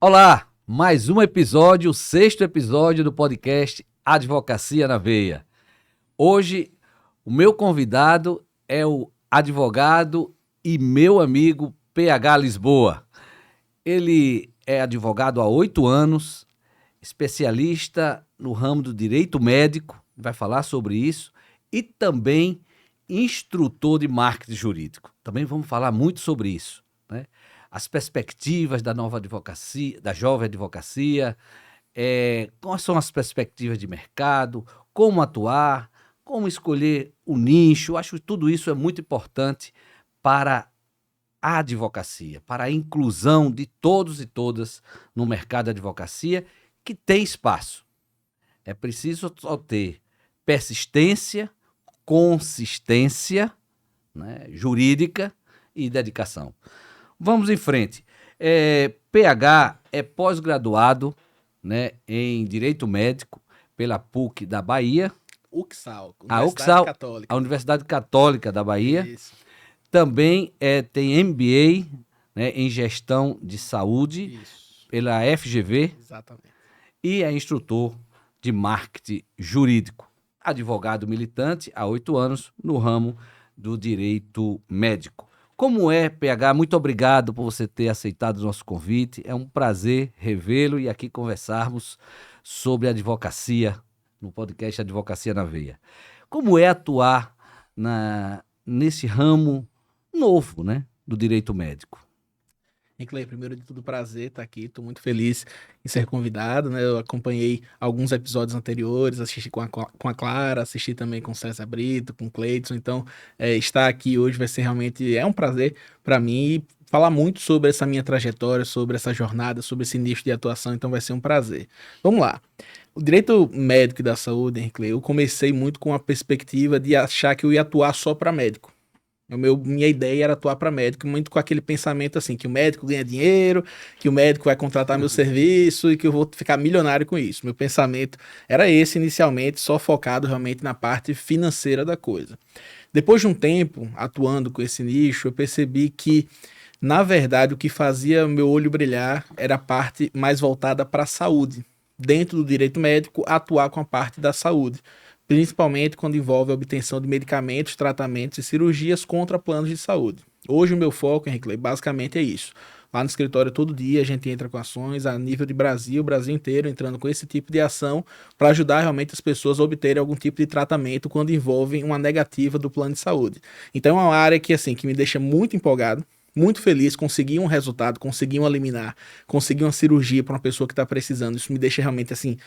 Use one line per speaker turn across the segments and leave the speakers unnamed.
Olá, mais um episódio, o sexto episódio do podcast Advocacia na Veia. Hoje, o meu convidado é o advogado e meu amigo PH Lisboa. Ele é advogado há 8 anos, especialista no ramo do direito médico, vai falar sobre isso, e também instrutor de marketing jurídico. Também vamos falar muito sobre isso, né? As perspectivas da nova advocacia, da jovem advocacia, quais são as perspectivas de mercado, como atuar, como escolher o nicho. Acho que tudo isso é muito importante para a advocacia, para a inclusão de todos e todas no mercado da advocacia, que tem espaço. É preciso só ter persistência, consistência, né, jurídica e dedicação. Vamos em frente. PH é pós-graduado, né, em Direito Médico pela PUC da Bahia.
UCSAL,
UCSAL,
Católica.
a Universidade Católica da Bahia.
Isso.
Também tem MBA, né, em Gestão de Saúde.
Isso.
Pela FGV.
Exatamente.
E é instrutor de marketing jurídico. Advogado militante há 8 anos no ramo do direito médico. Como é, PH? Muito obrigado por você ter aceitado o nosso convite. É um prazer revê-lo e aqui conversarmos sobre advocacia no podcast Advocacia na Veia. Como é atuar nesse ramo novo, né, do direito médico?
Clay, primeiro de tudo, prazer estar aqui. Estou muito feliz em ser convidado, né? Eu acompanhei alguns episódios anteriores, assisti com a Clara, assisti também com o César Brito, com o Cleiton. Então, estar aqui hoje vai ser realmente um prazer para mim e falar muito sobre essa minha trajetória, sobre essa jornada, sobre esse nicho de atuação. Então, vai ser um prazer. Vamos lá. O direito médico e da saúde, Clay, eu comecei muito com a perspectiva de achar que eu ia atuar só para médico. Minha ideia era atuar para médico, muito com aquele pensamento assim, que o médico ganha dinheiro, que o médico vai contratar meu serviço e que eu vou ficar milionário com isso. Meu pensamento era esse inicialmente, só focado realmente na parte financeira da coisa. Depois de um tempo atuando com esse nicho, eu percebi que, na verdade, o que fazia meu olho brilhar era a parte mais voltada para a saúde. Dentro do direito médico, atuar com a parte da saúde. Principalmente quando envolve a obtenção de medicamentos, tratamentos e cirurgias contra planos de saúde. Hoje o meu foco, Henrique, basicamente é isso. Lá no escritório todo dia a gente entra com ações a nível de Brasil, o Brasil inteiro entrando com esse tipo de ação para ajudar realmente as pessoas a obterem algum tipo de tratamento quando envolvem uma negativa do plano de saúde. Então é uma área que me deixa muito empolgado, muito feliz, conseguir um resultado, conseguir um liminar, conseguir uma cirurgia para uma pessoa que está precisando. Isso me deixa realmente assim,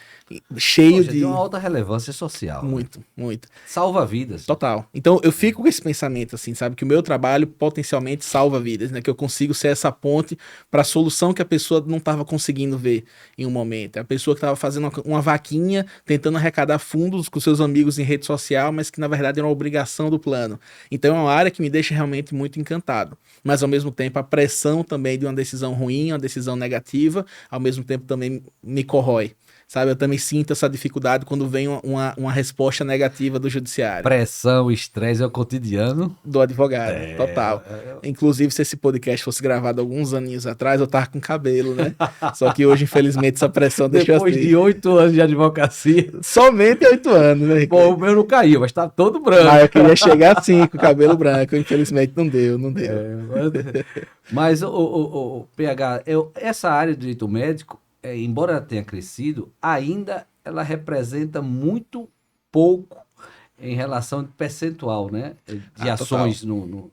cheio de
uma alta relevância social.
Muito, né? Muito.
Salva vidas.
Total. Então eu fico com esse pensamento, assim, sabe? Que o meu trabalho potencialmente salva vidas, né? Que eu consigo ser essa ponte para a solução que a pessoa não estava conseguindo ver em um momento. A pessoa que estava fazendo uma vaquinha, tentando arrecadar fundos com seus amigos em rede social, mas que na verdade era uma obrigação do plano. Então é uma área que me deixa realmente muito encantado. Mas ao mesmo tempo a pressão também de uma decisão ruim, uma decisão negativa, ao mesmo tempo também me corrói. Sabe, eu também sinto essa dificuldade quando vem uma resposta negativa do judiciário.
Pressão, estresse é o cotidiano
do advogado, total. Inclusive, se esse podcast fosse gravado alguns aninhos atrás, eu tava com cabelo, né? Só que hoje, infelizmente, essa pressão deixou assim.
Depois de 8 anos de advocacia.
Somente 8 anos, né,
Pô, o meu não caiu, mas tá todo branco.
Ah, eu queria chegar assim, com o cabelo branco. Infelizmente, não deu.
Mas, PH, essa área de direito médico, embora ela tenha crescido, ainda ela representa muito pouco em relação de percentual, né, de ações no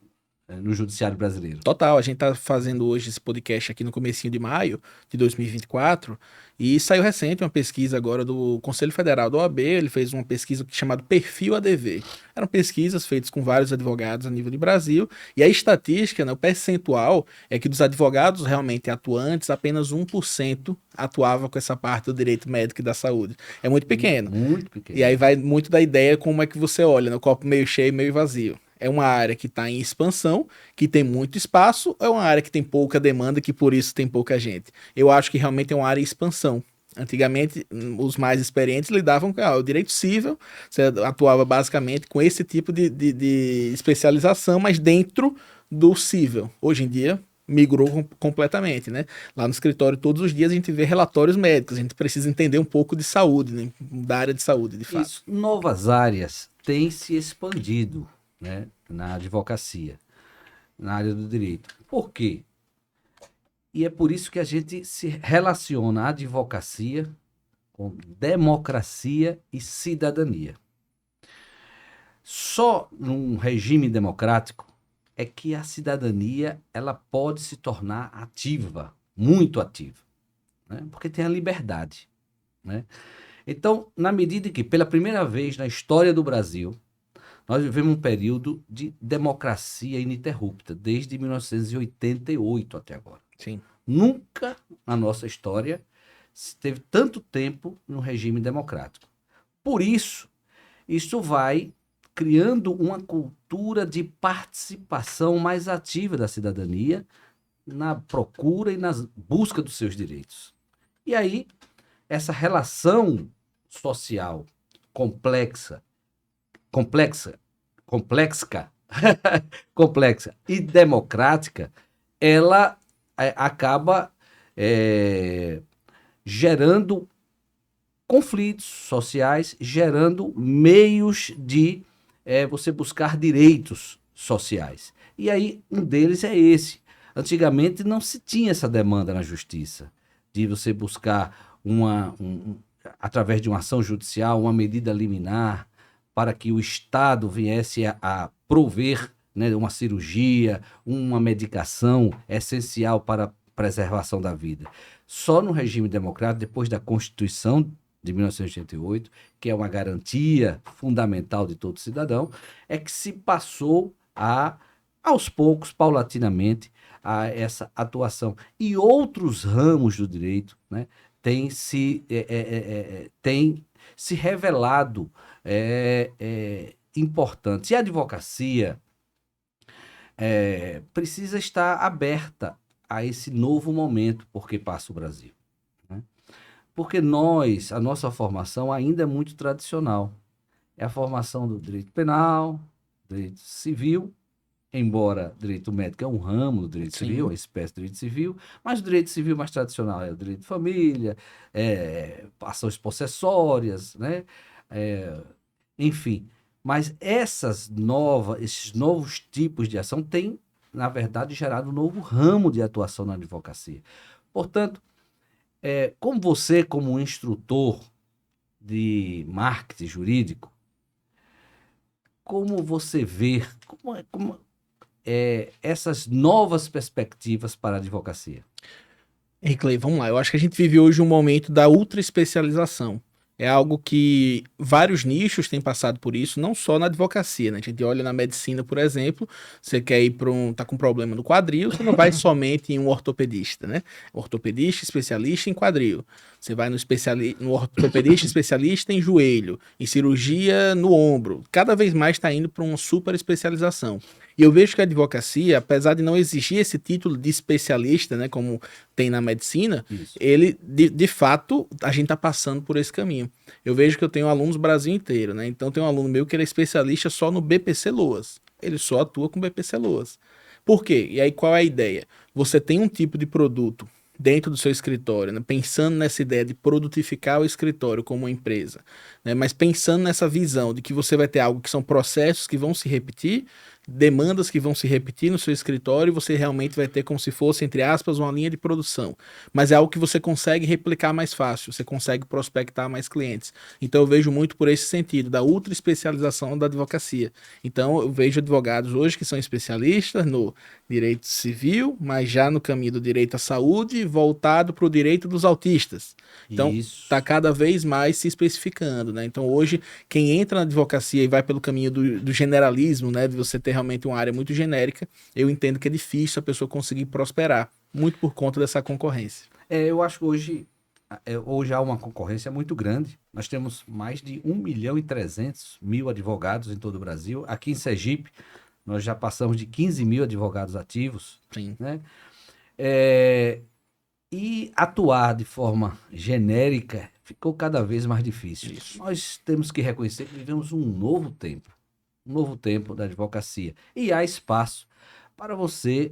judiciário brasileiro.
Total, a gente tá fazendo hoje esse podcast aqui no comecinho de maio de 2024 e saiu recente uma pesquisa agora do Conselho Federal da OAB, ele fez uma pesquisa chamada Perfil ADV. Eram pesquisas feitas com vários advogados a nível de Brasil e a estatística, né, o percentual é que dos advogados realmente atuantes, apenas 1% atuava com essa parte do direito médico e da saúde. É muito pequeno.
Muito pequeno.
E aí vai muito da ideia como é que você olha, no copo meio cheio, meio vazio. É uma área que está em expansão, que tem muito espaço, ou é uma área que tem pouca demanda, que por isso tem pouca gente? Eu acho que realmente é uma área em expansão. Antigamente, os mais experientes lidavam com o direito civil, você atuava basicamente com esse tipo de especialização, mas dentro do civil. Hoje em dia, migrou completamente, né? Lá no escritório, todos os dias a gente vê relatórios médicos, a gente precisa entender um pouco de saúde, né? Da área de saúde, de fato.
Isso, novas áreas têm se expandido, né, na advocacia, na área do direito. Por quê? E é por isso que a gente se relaciona a advocacia com democracia e cidadania. Só num regime democrático é que a cidadania ela pode se tornar ativa, muito ativa, né? Porque tem a liberdade, né? Então, na medida em que, pela primeira vez na história do Brasil, nós vivemos um período de democracia ininterrupta, desde 1988 até agora.
Sim.
Nunca na nossa história se teve tanto tempo no regime democrático. Por isso, isso vai criando uma cultura de participação mais ativa da cidadania na procura e na busca dos seus direitos. E aí, essa relação social complexa, complexa, complexa e democrática, ela acaba gerando conflitos sociais, gerando meios de você buscar direitos sociais. E aí, um deles é esse. Antigamente não se tinha essa demanda na justiça, de você buscar através de uma ação judicial, uma medida liminar, para que o Estado viesse a prover, né, uma cirurgia, uma medicação essencial para a preservação da vida. Só no regime democrático, depois da Constituição de 1988, que é uma garantia fundamental de todo cidadão, é que se passou aos poucos, paulatinamente, a essa atuação. E outros ramos do direito, né, têm se revelado importantes. E a advocacia precisa estar aberta a esse novo momento porque passa o Brasil, né? Porque a nossa formação ainda é muito tradicional. É a formação do direito penal, direito civil, embora direito médico é um ramo do direito civil, uma espécie de direito civil, mas o direito civil mais tradicional é o direito de família, ações possessórias, né? Enfim. Mas esses novos tipos de ação têm, na verdade, gerado um novo ramo de atuação na advocacia. Portanto, como você, como instrutor de marketing jurídico, como você vê essas novas perspectivas para a advocacia?
Clay, vamos lá. Eu acho que a gente vive hoje um momento da ultra especialização. É algo que vários nichos têm passado por isso, não só na advocacia, né? A gente olha na medicina, por exemplo, você quer ir tá com problema no quadril, você não vai somente em um ortopedista, né? Ortopedista especialista em quadril. Você vai no ortopedista especialista em joelho, em cirurgia no ombro. Cada vez mais está indo para uma super especialização. E eu vejo que a advocacia, apesar de não exigir esse título de especialista, né, como tem na medicina, ele, de fato, a gente está passando por esse caminho. Eu vejo que eu tenho alunos no Brasil inteiro, né? Então tem um aluno meu que ele é especialista só no BPC Loas. Ele só atua com BPC Loas. Por quê? E aí qual é a ideia? Você tem um tipo de produto dentro do seu escritório, né? Pensando nessa ideia de produtificar o escritório como uma empresa, né? Mas pensando nessa visão de que você vai ter algo que são processos que vão se repetir, demandas que vão se repetir no seu escritório, e você realmente vai ter como se fosse, entre aspas, uma linha de produção. Mas é algo que você consegue replicar mais fácil, você consegue prospectar mais clientes. Então eu vejo muito por esse sentido, da ultra especialização da advocacia. Então eu vejo advogados hoje que são especialistas no direito civil, mas já no caminho do direito à saúde, voltado para o direito dos autistas. Então está cada vez mais se especificando, né? Então hoje quem entra na advocacia e vai pelo caminho do generalismo, né, de você ter realmente uma área muito genérica, eu entendo que é difícil a pessoa conseguir prosperar, muito por conta dessa concorrência.
Eu acho que hoje há uma concorrência muito grande. Nós temos mais de 1.300.000 advogados em todo o Brasil. Aqui em Sergipe, nós já passamos de 15.000 advogados ativos.
Sim.
Né? E atuar de forma genérica ficou cada vez mais difícil. Isso. Nós temos que reconhecer que vivemos um novo tempo da advocacia. E há espaço para você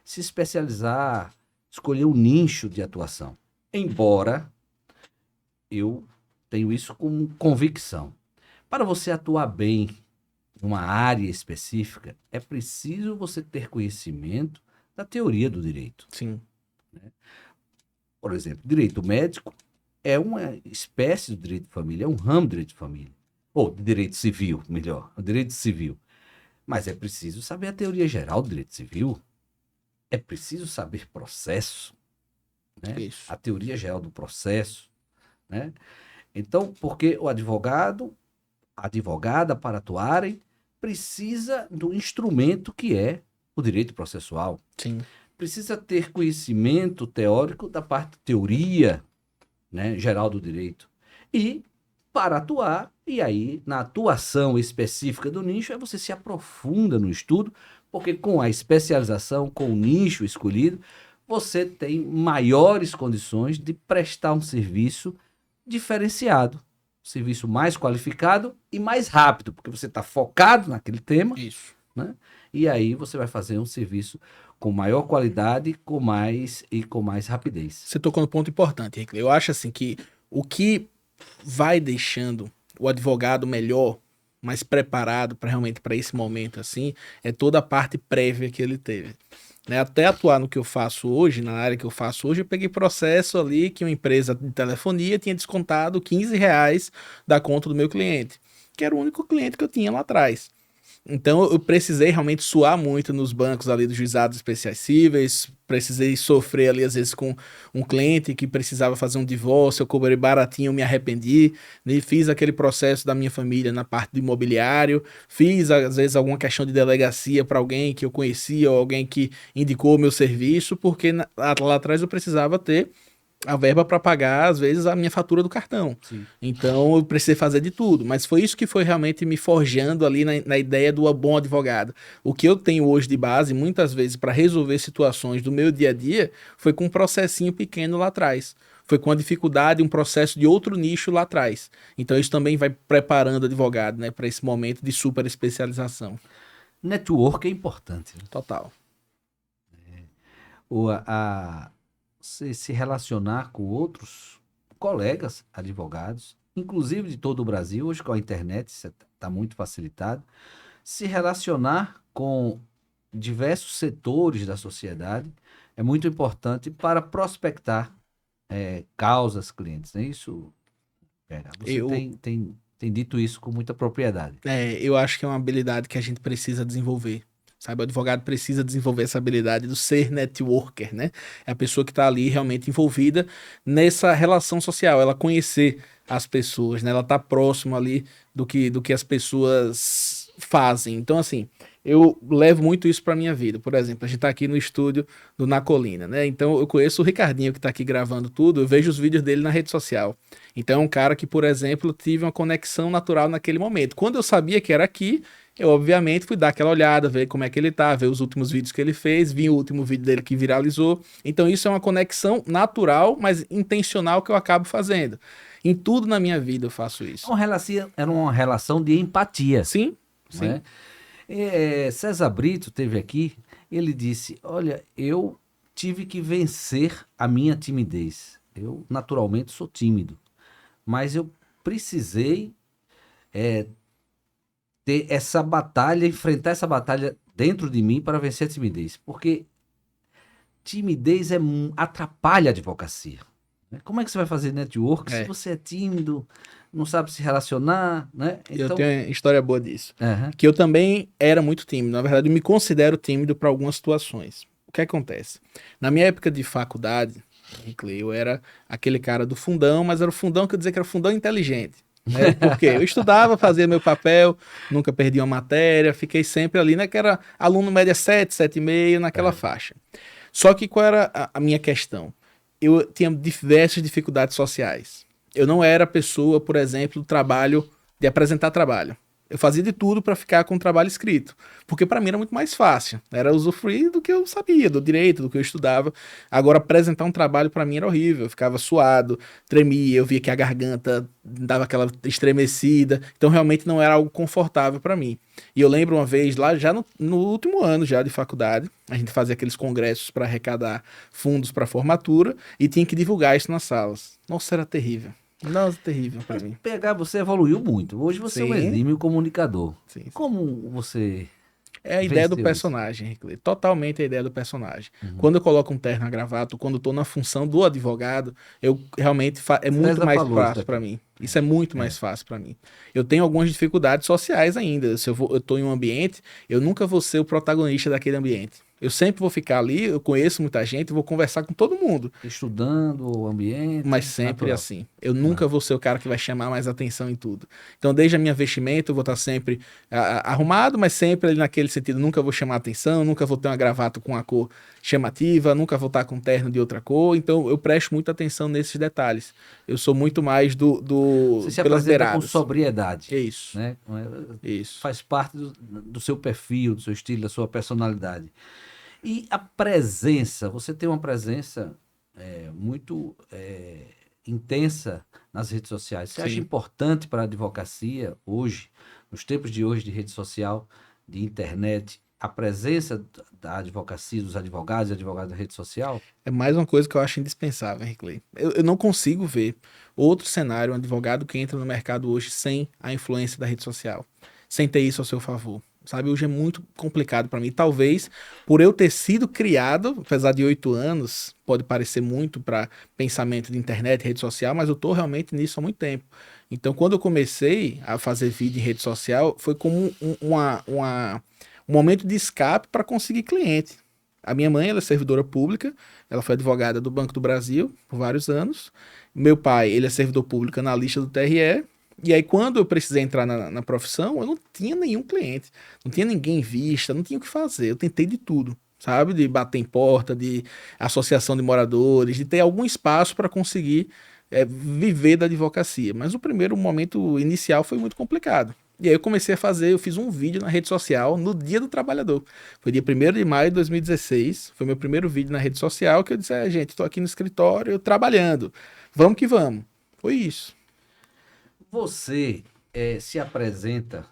se especializar, escolher um nicho de atuação. Embora eu tenho isso como convicção. Para você atuar bem numa área específica, é preciso você ter conhecimento da teoria do direito.
Sim.
Por exemplo, direito médico é uma espécie do direito de família, é um ramo do direito de família. Ou de direito civil, melhor, o direito civil. Mas é preciso saber a teoria geral do direito civil, é preciso saber processo, né?
Isso.
A teoria geral do processo, né? Então, porque o advogado, a advogada, para atuarem, precisa do instrumento que é o direito processual.
Sim.
Precisa ter conhecimento teórico da parte teoria, né, geral do direito. E, para atuar, e aí, na atuação específica do nicho, é você se aprofunda no estudo, porque com a especialização, com o nicho escolhido, você tem maiores condições de prestar um serviço diferenciado, um serviço mais qualificado e mais rápido, porque você está focado naquele tema,
Isso.
né? E aí você vai fazer um serviço com maior qualidade com mais rapidez.
Você tocou no ponto importante, Henrique. Eu acho assim que o que vai deixando o advogado melhor, mais preparado para realmente para esse momento assim, é toda a parte prévia que ele teve. Né? Até atuar no que eu faço hoje, na área que eu faço hoje, eu peguei processo ali que uma empresa de telefonia tinha descontado R$ 15 da conta do meu cliente, que era o único cliente que eu tinha lá atrás. Então eu precisei realmente suar muito nos bancos ali dos juizados especiais cíveis, precisei sofrer ali às vezes com um cliente que precisava fazer um divórcio, eu cobrei baratinho, eu me arrependi, né? Fiz aquele processo da minha família na parte do imobiliário, fiz às vezes alguma questão de delegacia para alguém que eu conhecia ou alguém que indicou o meu serviço, porque lá atrás eu precisava ter a verba para pagar, às vezes, a minha fatura do cartão.
Sim.
Então, eu precisei fazer de tudo. Mas foi isso que foi realmente me forjando ali na ideia do bom advogado. O que eu tenho hoje de base, muitas vezes, para resolver situações do meu dia a dia, foi com um processinho pequeno lá atrás. Foi com a dificuldade, um processo de outro nicho lá atrás. Então, isso também vai preparando o advogado, né, para esse momento de super especialização.
Network é importante, né?
Total.
Você se relacionar com outros colegas advogados, inclusive de todo o Brasil, hoje com a internet isso está muito facilitado, se relacionar com diversos setores da sociedade é muito importante para prospectar causas, clientes, não é isso, Vera? Você
Eu,
tem dito isso com muita propriedade.
eu acho que é uma habilidade que a gente precisa desenvolver. Sabe, o advogado precisa desenvolver essa habilidade do ser networker, né? É a pessoa que está ali realmente envolvida nessa relação social, ela conhecer as pessoas, né? Ela tá próximo ali do que as pessoas fazem. Então, assim, eu levo muito isso para minha vida. Por exemplo, a gente tá aqui no estúdio do Na Colina, né? Então, eu conheço o Ricardinho que tá aqui gravando tudo, eu vejo os vídeos dele na rede social. Então, é um cara que, por exemplo, tive uma conexão natural naquele momento. Quando eu sabia que era aqui, eu, obviamente, fui dar aquela olhada, ver como é que ele tá, ver os últimos vídeos que ele fez, vi o último vídeo dele que viralizou. Então, isso é uma conexão natural, mas intencional que eu acabo fazendo. Em tudo na minha vida eu faço isso.
Era uma relação de empatia.
Sim,
Não
sim.
César Brito teve aqui, ele disse, olha, eu tive que vencer a minha timidez. Eu, naturalmente, sou tímido, mas eu precisei ter essa batalha, enfrentar essa batalha dentro de mim para vencer a timidez, porque timidez atrapalha a advocacia. Né? Como é que você vai fazer network se você é tímido, não sabe se relacionar, né?
Eu tenho uma história boa disso.
Uhum.
Que eu também era muito tímido. Na verdade, eu me considero tímido para algumas situações. O que acontece? Na minha época de faculdade, eu era aquele cara do fundão, mas era o fundão que eu dizia que era fundão inteligente. Né? Porque eu estudava, fazia meu papel, nunca perdi uma matéria, fiquei sempre ali, né? Que era aluno média 7, 7,5, naquela faixa. Só que qual era a minha questão? Eu tinha diversas dificuldades sociais. Eu não era pessoa, por exemplo, do trabalho, de apresentar trabalho. Eu fazia de tudo para ficar com o trabalho escrito, porque para mim era muito mais fácil. Era usufruir do que eu sabia, do direito, do que eu estudava. Agora, apresentar um trabalho para mim era horrível. Eu ficava suado, tremia, eu via que a garganta dava aquela estremecida. Então, realmente não era algo confortável para mim. E eu lembro uma vez, lá já no último ano já de faculdade, a gente fazia aqueles congressos para arrecadar fundos para formatura e tinha que divulgar isso nas salas. Nossa, era terrível. Nossa, terrível para mim.
Pegar, você evoluiu muito. Hoje você é um
Sim,
exímio comunicador.
sim.
Como você
É a ideia do
venceu isso?
personagem, Ricley. Totalmente a ideia do personagem. Quando eu coloco um terno e gravata, quando eu tô na função do advogado, eu realmente é muito
César
mais
falou isso
fácil para
aqui.
mim. Isso é muito mais fácil para mim. Eu tenho algumas dificuldades sociais ainda. Se eu tô em um ambiente, eu nunca vou ser o protagonista daquele ambiente. Eu sempre vou ficar ali, eu conheço muita gente, vou conversar com todo mundo.
Estudando o ambiente,
Mas sempre
natural.
assim. Eu nunca vou ser o cara que vai chamar mais atenção em tudo. Então, desde a minha vestimenta, eu vou estar sempre arrumado, mas sempre ali naquele sentido. Nunca vou chamar atenção, nunca vou ter uma gravata com uma cor chamativa, nunca vou estar com um terno de outra cor. Então, eu presto muita atenção nesses detalhes. Eu sou muito mais
Você se
pelas
apresenta com
beiradas.
sobriedade,
É isso,
né?
isso.
Faz parte do seu perfil, do seu estilo, da sua personalidade. E a presença, você tem uma presença muito intensa nas redes sociais. Você acha
Sim.
importante para a advocacia hoje, nos tempos de hoje de rede social, de internet, a presença da advocacia, dos advogados e advogadas da rede social?
É mais uma coisa que eu acho indispensável, Henrique Clay. Eu não consigo ver outro cenário, um advogado que entra no mercado hoje sem a influência da rede social, sem ter isso a seu favor. Sabe, hoje é muito complicado para mim. Talvez por eu ter sido criado, apesar de 8 anos, pode parecer muito para pensamento de internet, rede social, mas eu tô realmente nisso há muito tempo. Então, quando eu comecei a fazer vídeo em rede social, foi como um momento de escape para conseguir cliente. A minha mãe, ela é servidora pública, ela foi advogada do Banco do Brasil por vários anos. Meu pai, ele é servidor público analista do TRE. E aí, quando eu precisei entrar na profissão, eu não tinha nenhum cliente, não tinha ninguém em vista, não tinha o que fazer. Eu tentei de tudo, sabe? De bater em porta, de associação de moradores, de ter algum espaço para conseguir viver da advocacia. Mas o primeiro momento inicial foi muito complicado. E aí eu comecei a fazer, eu fiz um vídeo na rede social no Dia do Trabalhador. Foi dia 1º de maio de 2016, foi meu primeiro vídeo na rede social que eu disse, gente, estou aqui no escritório trabalhando, vamos que vamos. Foi isso.
Você se apresenta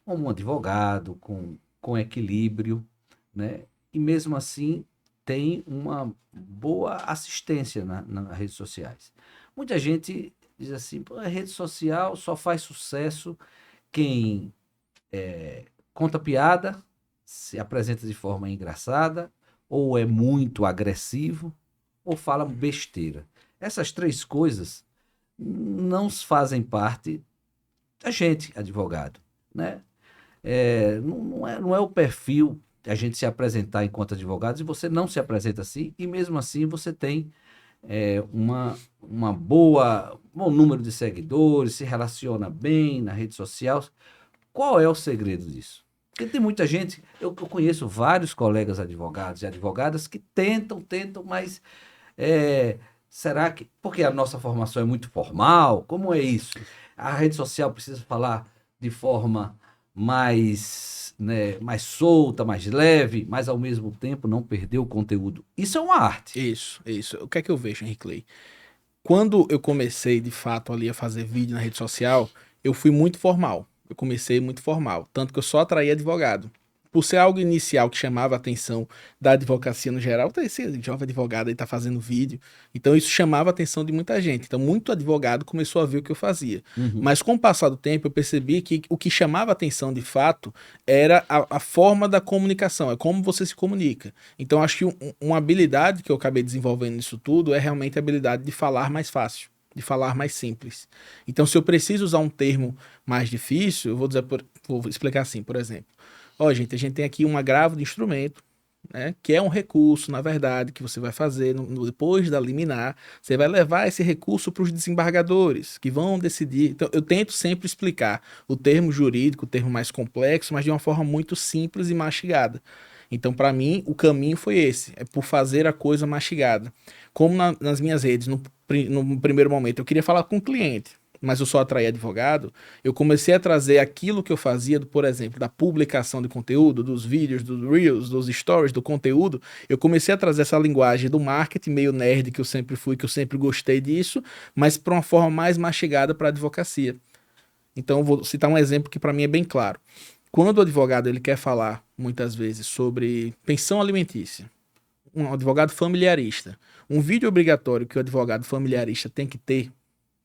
como um advogado, com equilíbrio, né? E mesmo assim tem uma boa assistência nas redes sociais. Muita gente diz assim, pô, a rede social só faz sucesso quem conta piada, se apresenta de forma engraçada, ou é muito agressivo, ou fala besteira. Essas três coisas não fazem parte da gente, advogado, né? Não é o perfil a gente se apresentar enquanto advogados e você não se apresenta assim, e mesmo assim você tem uma bom número de seguidores, se relaciona bem na rede social. Qual é o segredo disso? Porque tem muita gente, eu conheço vários colegas advogados e advogadas que tentam, mas será que... Porque a nossa formação é muito formal, como é isso? A rede social precisa falar de forma mais, né, mais solta, mais leve, mas ao mesmo tempo não perder o conteúdo. Isso é uma arte.
Isso. O que é que eu vejo, Henrique Clay? Quando eu comecei, de fato, ali a fazer vídeo na rede social, eu fui muito formal. Eu comecei muito formal. Tanto que eu só atraía advogado. Por ser algo inicial que chamava a atenção da advocacia no geral, esse jovem advogado aí tá fazendo vídeo. Então isso chamava a atenção de muita gente. Então muito advogado começou a ver o que eu fazia.
Uhum.
Mas com o passar do tempo eu percebi que o que chamava a atenção de fato era a forma da comunicação, é como você se comunica. Então acho que uma habilidade que eu acabei desenvolvendo nisso tudo é realmente a habilidade de falar mais fácil, de falar mais simples. Então, se eu preciso usar um termo mais difícil, eu vou explicar assim, por exemplo. Gente, a gente tem aqui um agravo de instrumento, né, que é um recurso, na verdade, que você vai fazer depois da liminar, você vai levar esse recurso para os desembargadores, que vão decidir. Então, eu tento sempre explicar o termo jurídico, o termo mais complexo, mas de uma forma muito simples e mastigada. Então, para mim, o caminho foi esse, é por fazer a coisa mastigada. Como nas minhas redes, no primeiro momento, eu queria falar com o cliente. mas eu só atraí advogado, eu comecei a trazer aquilo que eu fazia, por exemplo, da publicação de conteúdo, dos vídeos, dos reels, dos stories, do conteúdo, eu comecei a trazer essa linguagem do marketing meio nerd que eu sempre fui, que eu sempre gostei disso, mas para uma forma mais mastigada para a advocacia. Então, eu vou citar um exemplo que para mim é bem claro. Quando o advogado ele quer falar, muitas vezes, sobre pensão alimentícia, um advogado familiarista, um vídeo obrigatório que o advogado familiarista tem que ter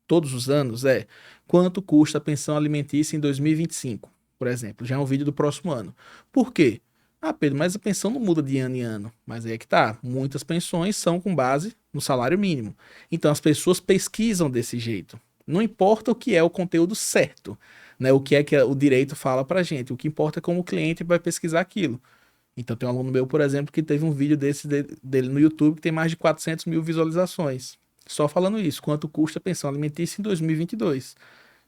todos os anos é quanto custa a pensão alimentícia em 2025, por exemplo. Já é um vídeo do próximo ano. Por quê? Ah, Pedro, mas a pensão não muda de ano em ano. Mas aí é que tá. Muitas pensões são com base no salário mínimo. Então as pessoas pesquisam desse jeito. Não importa o que é o conteúdo certo, né? O que é que o direito fala pra gente. O que importa é como o cliente vai pesquisar aquilo. Então tem um aluno meu, por exemplo, que teve um vídeo dele no YouTube que tem mais de 400 mil visualizações. Só falando isso, quanto custa a pensão alimentícia em 2022.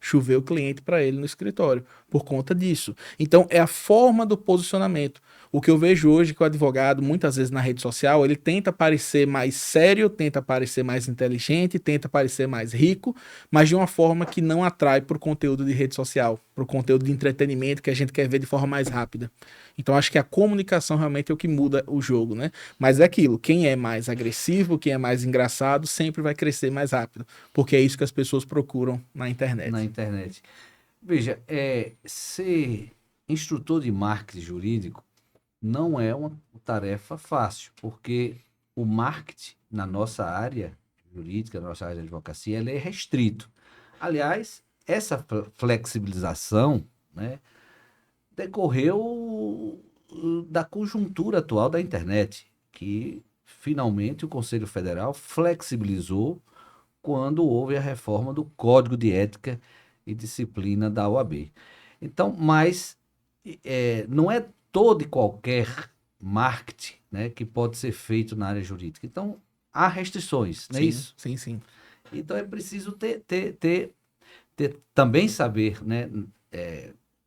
Choveu o cliente para ele no escritório, por conta disso. Então, é a forma do posicionamento. O que eu vejo hoje que o advogado, muitas vezes na rede social, ele tenta parecer mais sério, tenta parecer mais inteligente, tenta parecer mais rico, mas de uma forma que não atrai para o conteúdo de rede social, para o conteúdo de entretenimento que a gente quer ver de forma mais rápida. Então, acho que a comunicação realmente é o que muda o jogo, né? Mas é aquilo, quem é mais agressivo, quem é mais engraçado, sempre vai crescer mais rápido, porque é isso que as pessoas procuram na internet.
Na internet. Veja, ser instrutor de marketing jurídico não é uma tarefa fácil, porque o marketing na nossa área jurídica, na nossa área de advocacia, ele é restrito. Aliás, essa flexibilização, né, decorreu da conjuntura atual da internet, que finalmente o Conselho Federal flexibilizou quando houve a reforma do Código de Ética e Disciplina da OAB. Então, mas não é todo e qualquer marketing, né, que pode ser feito na área jurídica. Então, há restrições, não é isso?
Sim, sim.
Então, é preciso também saber, né,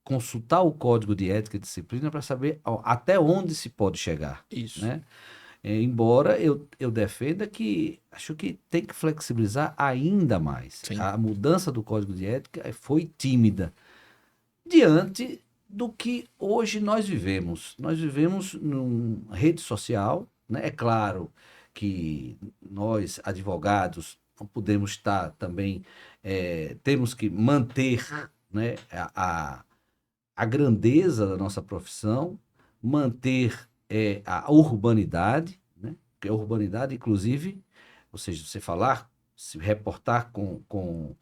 consultar o Código de Ética e Disciplina para saber até onde se pode chegar.
Isso.
Né? Embora eu defenda que acho que tem que flexibilizar ainda mais.
Sim.
A mudança do Código de Ética foi tímida diante do que hoje nós vivemos. Nós vivemos numa rede social, né? É claro que nós, advogados, não podemos estar também, temos que manter, né, a grandeza da nossa profissão, manter a urbanidade, né? Porque a urbanidade, inclusive, ou seja, você falar, se reportar com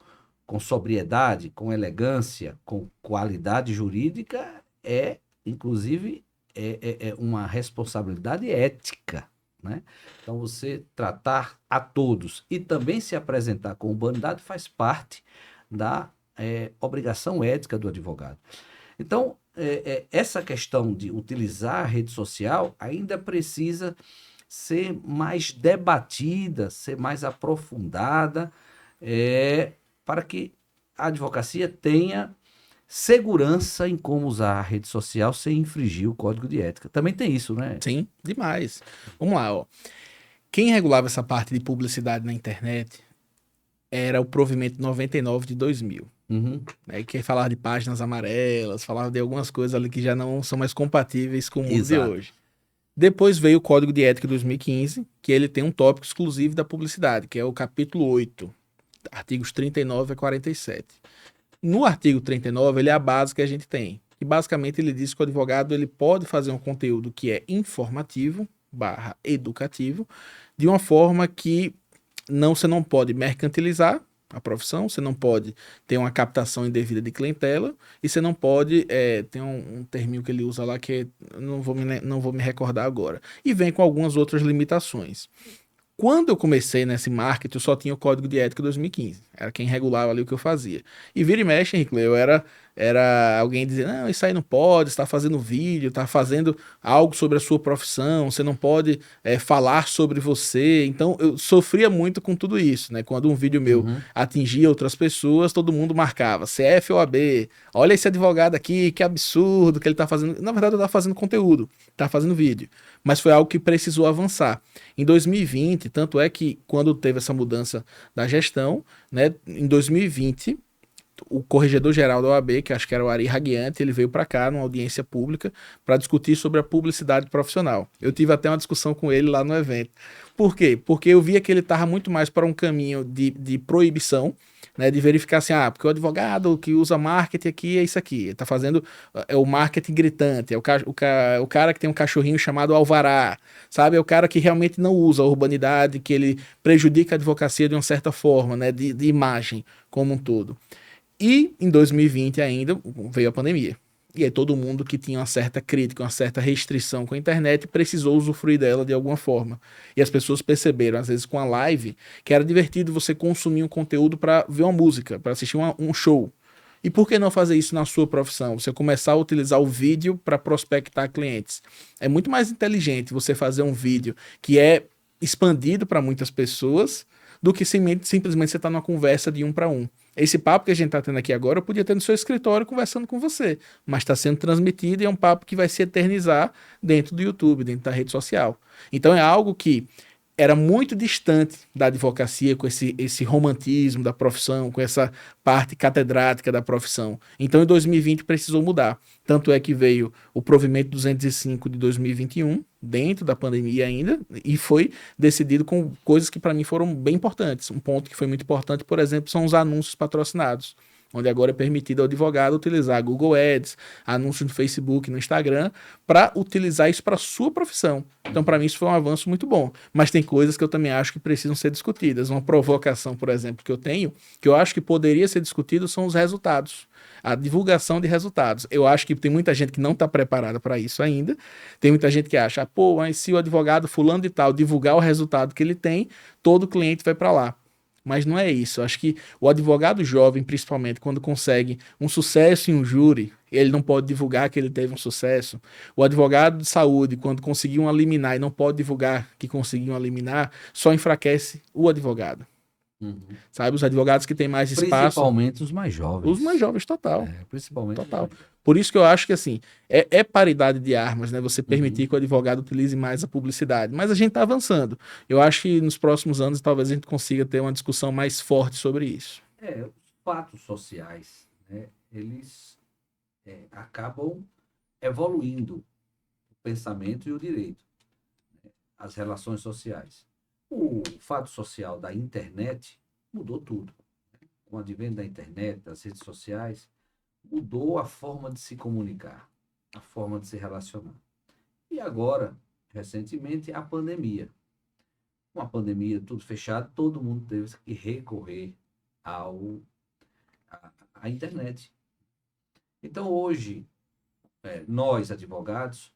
sobriedade, com elegância, com qualidade jurídica, inclusive, uma responsabilidade ética, né? Então, você tratar a todos e também se apresentar com urbanidade faz parte da obrigação ética do advogado. Então, essa questão de utilizar a rede social ainda precisa ser mais debatida, ser mais aprofundada, para que a advocacia tenha segurança em como usar a rede social sem infringir o Código de Ética. Também tem isso, né?
Sim, demais. Vamos lá, ó. Quem regulava essa parte de publicidade na internet era o provimento 99 de 2000.
Uhum.
Que falava de páginas amarelas, falava de algumas coisas ali que já não são mais compatíveis com o mundo de hoje. Depois veio o Código de Ética de 2015, que ele tem um tópico exclusivo da publicidade, que é o capítulo 8, artigos 39 a 47. No artigo 39, ele é a base que a gente tem. E basicamente ele diz que o advogado ele pode fazer um conteúdo que é informativo / educativo, de uma forma que você não pode mercantilizar a profissão, você não pode ter uma captação indevida de clientela e você não pode, tem um terminho que ele usa lá que não vou me recordar agora. E vem com algumas outras limitações. Quando eu comecei nesse marketing, eu só tinha o Código de Ética 2015. Era quem regulava ali o que eu fazia. E vira e mexe, Henrique, eu era alguém dizendo, não, isso aí não pode, você está fazendo vídeo, está fazendo algo sobre a sua profissão, você não pode falar sobre você. Então, eu sofria muito com tudo isso, né? Quando um vídeo meu atingia outras pessoas, todo mundo marcava CF ou AB, olha esse advogado aqui, que absurdo que ele está fazendo. Na verdade, eu estava fazendo conteúdo, estava fazendo vídeo. Mas foi algo que precisou avançar. Em 2020, tanto é que quando teve essa mudança da gestão, né, em 2020, o corregedor-geral da OAB, que acho que era o Ari Raguiante, ele veio para cá numa audiência pública para discutir sobre a publicidade profissional. Eu tive até uma discussão com ele lá no evento. Por quê? Porque eu via que ele estava muito mais para um caminho de proibição, né, de verificar assim, porque o advogado que usa marketing aqui é isso aqui, ele tá fazendo o marketing gritante, o cara que tem um cachorrinho chamado Alvará, sabe? É o cara que realmente não usa a urbanidade, que ele prejudica a advocacia de uma certa forma, né, de imagem como um todo. E em 2020 ainda veio a pandemia. E aí todo mundo que tinha uma certa crítica, uma certa restrição com a internet precisou usufruir dela de alguma forma. E as pessoas perceberam, às vezes com a live, que era divertido você consumir um conteúdo para ver uma música, para assistir um show. E por que não fazer isso na sua profissão? Você começar a utilizar o vídeo para prospectar clientes. É muito mais inteligente você fazer um vídeo que é expandido para muitas pessoas do que simplesmente você estar numa conversa de um para um. Esse papo que a gente está tendo aqui agora, eu podia ter no seu escritório conversando com você, mas está sendo transmitido e é um papo que vai se eternizar dentro do YouTube, dentro da rede social. Então é algo que era muito distante da advocacia, com esse romantismo da profissão, com essa parte catedrática da profissão. Então, em 2020, precisou mudar. Tanto é que veio o provimento 205 de 2021, dentro da pandemia ainda, e foi decidido com coisas que, para mim, foram bem importantes. Um ponto que foi muito importante, por exemplo, são os anúncios patrocinados, onde agora é permitido ao advogado utilizar Google Ads, anúncios no Facebook, no Instagram, para utilizar isso para a sua profissão. Então, para mim, isso foi um avanço muito bom. Mas tem coisas que eu também acho que precisam ser discutidas. Uma provocação, por exemplo, que eu tenho, que eu acho que poderia ser discutido, são os resultados. A divulgação de resultados. Eu acho que tem muita gente que não está preparada para isso ainda. Tem muita gente que acha, mas se o advogado fulano de tal divulgar o resultado que ele tem, todo cliente vai para lá. Mas não é isso. Acho que o advogado jovem, principalmente, quando consegue um sucesso em um júri, ele não pode divulgar que ele teve um sucesso. O advogado de saúde, quando conseguiu uma liminar e não pode divulgar que conseguiu uma liminar, só enfraquece o advogado. Sabe? Os advogados que têm mais espaço.
Principalmente os mais jovens.
Os mais jovens, total.
Principalmente.
Total. Por isso que eu acho que, assim, é paridade de armas, né? Você permitir que o advogado utilize mais a publicidade. Mas a gente está avançando. Eu acho que nos próximos anos talvez a gente consiga ter uma discussão mais forte sobre isso.
Os fatos sociais, né? Eles acabam evoluindo o pensamento e o direito, né? As relações sociais. O fato social da internet mudou tudo. Com o advento da internet, das redes sociais, mudou a forma de se comunicar, a forma de se relacionar. E agora, recentemente, a pandemia. Com a pandemia, tudo fechado, todo mundo teve que recorrer à internet. Então, hoje, nós, advogados,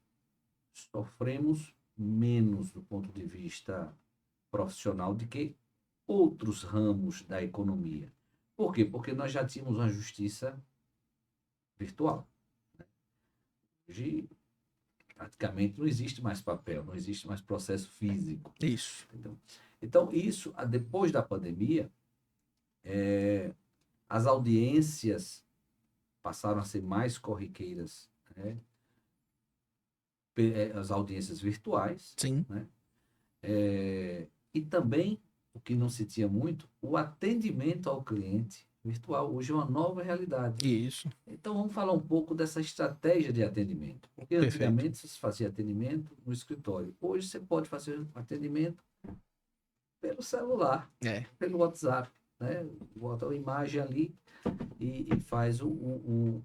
sofremos menos do ponto de vista profissional do que outros ramos da economia. Por quê? Porque nós já tínhamos uma justiça virtual. Hoje, praticamente, não existe mais papel, não existe mais processo físico.
Isso.
Então isso, depois da pandemia, as audiências passaram a ser mais corriqueiras, né? As audiências virtuais.
Sim.
Né? E também, o que não se tinha muito, o atendimento ao cliente virtual. Hoje é uma nova realidade.
Isso.
Então, vamos falar um pouco dessa estratégia de atendimento. Porque antigamente se fazia atendimento no escritório. Hoje você pode fazer atendimento pelo celular, pelo WhatsApp. Né? Bota a imagem ali e faz ou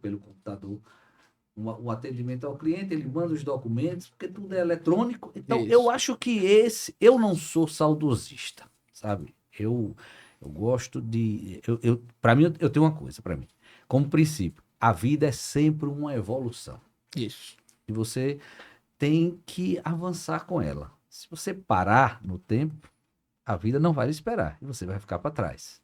pelo computador. Um atendimento ao cliente, ele manda os documentos, porque tudo é eletrônico. Então, eu acho que eu não sou saudosista, sabe? Eu gosto de... Para mim, eu tenho uma coisa, para mim. Como princípio, a vida é sempre uma evolução.
Isso.
E você tem que avançar com ela. Se você parar no tempo, a vida não vai lhe esperar e você vai ficar para trás.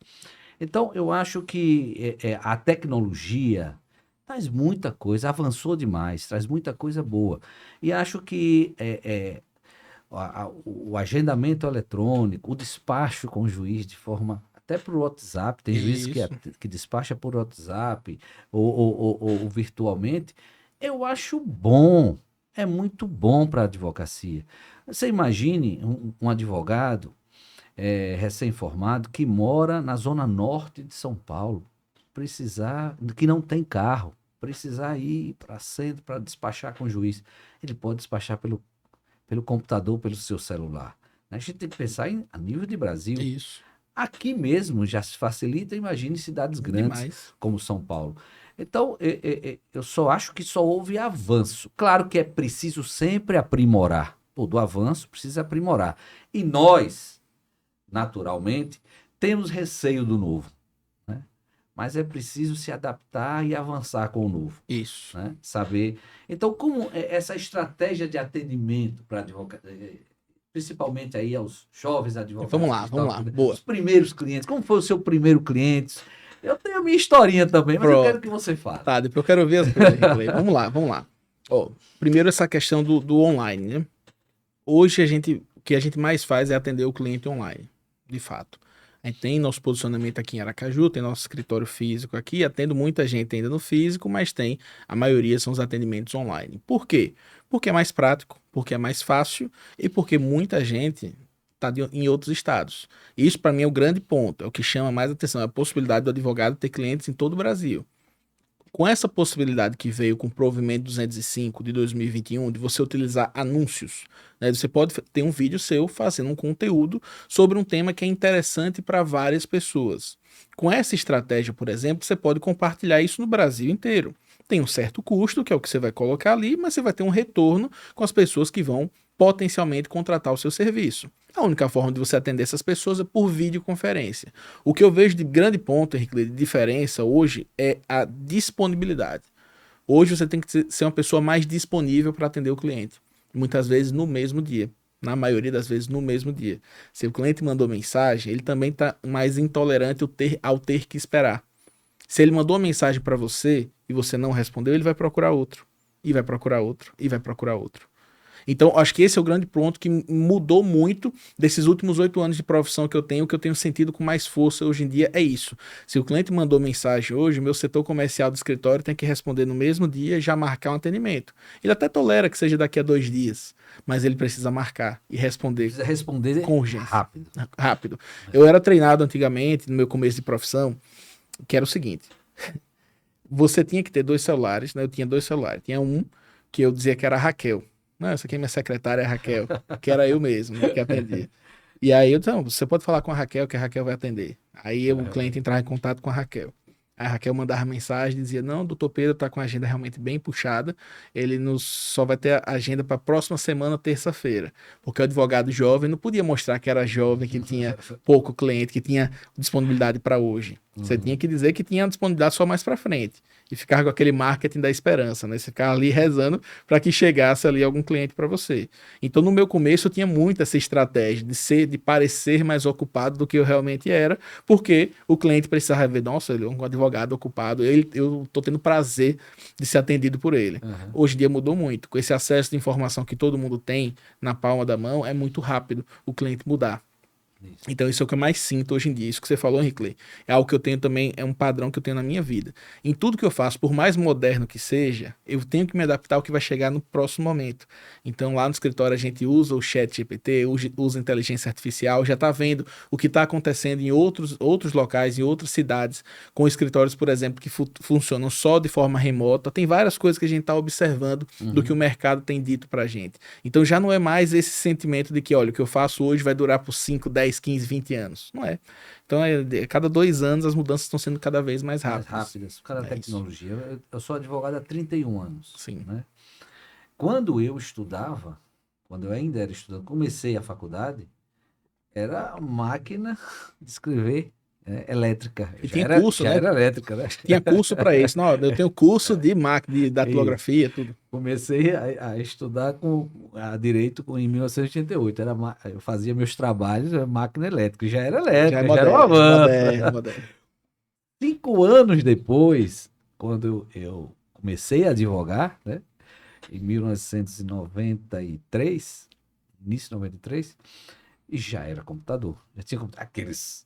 Então, eu acho que a tecnologia traz muita coisa, avançou demais, traz muita coisa boa. E acho que o agendamento eletrônico, o despacho com o juiz de forma... Até por WhatsApp, tem juiz que despacha por WhatsApp ou virtualmente. Eu acho bom, é muito bom para a advocacia. Você imagine um advogado recém-formado que mora na zona norte de São Paulo, que não tem carro, precisar ir para centro para despachar com o juiz. Ele pode despachar pelo computador, pelo seu celular. A gente tem que pensar a nível de Brasil.
Isso.
Aqui mesmo já se facilita, imagine cidades grandes
Demais.
como São Paulo. Então, eu só acho que só houve avanço. Claro que é preciso sempre aprimorar. Todo avanço precisa aprimorar. E nós, naturalmente, temos receio do novo, né? Mas é preciso se adaptar e avançar com o novo,
Isso.
né? Saber. Então, como essa estratégia de atendimento para advogados, principalmente aí aos jovens advogados.
Vamos lá. Boa.
Os primeiros clientes. Como foi o seu primeiro cliente? Eu tenho a minha historinha também, mas eu quero que você fale.
Tá, depois eu quero ver as coisas. Vamos lá. Ó, primeiro essa questão do online, né? Hoje o que a gente mais faz é atender o cliente online, de fato. A gente tem nosso posicionamento aqui em Aracaju, tem nosso escritório físico aqui, atendo muita gente ainda no físico, mas a maioria são os atendimentos online. Por quê? Porque é mais prático, porque é mais fácil e porque muita gente está em outros estados. Isso para mim é o grande ponto, é o que chama mais atenção, é a possibilidade do advogado ter clientes em todo o Brasil. Com essa possibilidade que veio com o provimento 205 de 2021, de você utilizar anúncios, né? Você pode ter um vídeo seu fazendo um conteúdo sobre um tema que é interessante para várias pessoas. Com essa estratégia, por exemplo, você pode compartilhar isso no Brasil inteiro. Tem um certo custo, que é o que você vai colocar ali, mas você vai ter um retorno com as pessoas que vão potencialmente contratar o seu serviço. A única forma de você atender essas pessoas é por videoconferência. O que eu vejo de grande ponto, Henrique, de diferença hoje é a disponibilidade. Hoje você tem que ser uma pessoa mais disponível para atender o cliente. Muitas vezes no mesmo dia. Na maioria das vezes no mesmo dia. Se o cliente mandou mensagem, ele também está mais intolerante ao ter que esperar. Se ele mandou uma mensagem para você e você não respondeu, ele vai procurar outro. E vai procurar outro. E vai procurar outro. Então, acho que esse é o grande ponto que mudou muito desses últimos 8 anos de profissão que eu tenho sentido com mais força hoje em dia é isso. Se o cliente mandou mensagem hoje, o meu setor comercial do escritório tem que responder no mesmo dia e já marcar um atendimento. Ele até tolera que seja daqui a 2 dias, mas ele precisa marcar e responder.
Precisa responder
com urgência.
Rápido.
Eu era treinado antigamente, no meu começo de profissão, que era o seguinte. Você tinha que ter 2 celulares, né? Eu tinha 2 celulares. Tinha um que eu dizia que era a Raquel. Não, essa aqui é minha secretária, é a Raquel, que era eu mesmo, né, que atendia. E aí então, você pode falar com a Raquel, que a Raquel vai atender. Aí o cliente entrava em contato com a Raquel. A Raquel mandava mensagem, dizia, não, doutor Pedro está com a agenda realmente bem puxada, ele só vai ter a agenda para a próxima semana, terça-feira, porque o advogado jovem não podia mostrar que era jovem, que tinha pouco cliente, que tinha disponibilidade para hoje. Você tinha que dizer que tinha disponibilidade só mais para frente. E ficar com aquele marketing da esperança, né? Você ficar ali rezando para que chegasse ali algum cliente para você. Então, no meu começo, eu tinha muito essa estratégia de parecer mais ocupado do que eu realmente era, porque o cliente precisava ver, nossa, ele é um advogado ocupado, eu estou tendo prazer de ser atendido por ele.
Uhum.
Hoje em dia mudou muito. Com esse acesso de informação que todo mundo tem na palma da mão, é muito rápido o cliente mudar. Então isso é o que eu mais sinto hoje em dia. Isso que você falou, Henrique, é algo que eu tenho também, é um padrão que eu tenho na minha vida. Em tudo que eu faço, por mais moderno que seja, eu tenho que me adaptar ao que vai chegar no próximo momento. Então lá no escritório a gente usa o ChatGPT, usa inteligência artificial, já está vendo o que está acontecendo em outros locais, em outras cidades, com escritórios, por exemplo, que funcionam só de forma remota. Tem várias coisas que a gente está observando do que o mercado tem dito para a gente. Então já não é mais esse sentimento de que, olha, o que eu faço hoje vai durar por 5, 10, 15, 20 anos. Não é. Então, cada 2 anos as mudanças estão sendo cada vez mais rápidas.
Por causa da tecnologia. Eu sou advogado há 31 anos.
Sim.
Né? Quando eu estudava, quando eu ainda era estudante, comecei a faculdade, era máquina de escrever elétrica.
E tinha curso, né?
Era elétrica, né?
Tinha curso para isso. Não, eu tenho curso de máquina, de datilografia, tudo.
Comecei a estudar a direito em 1988. Eu fazia meus trabalhos, máquina elétrica. Já era elétrica, já era um avanço.
Moderno.
5 anos depois, quando eu comecei a advogar, né, em 1993, início de 93, e já era computador. Já tinha aqueles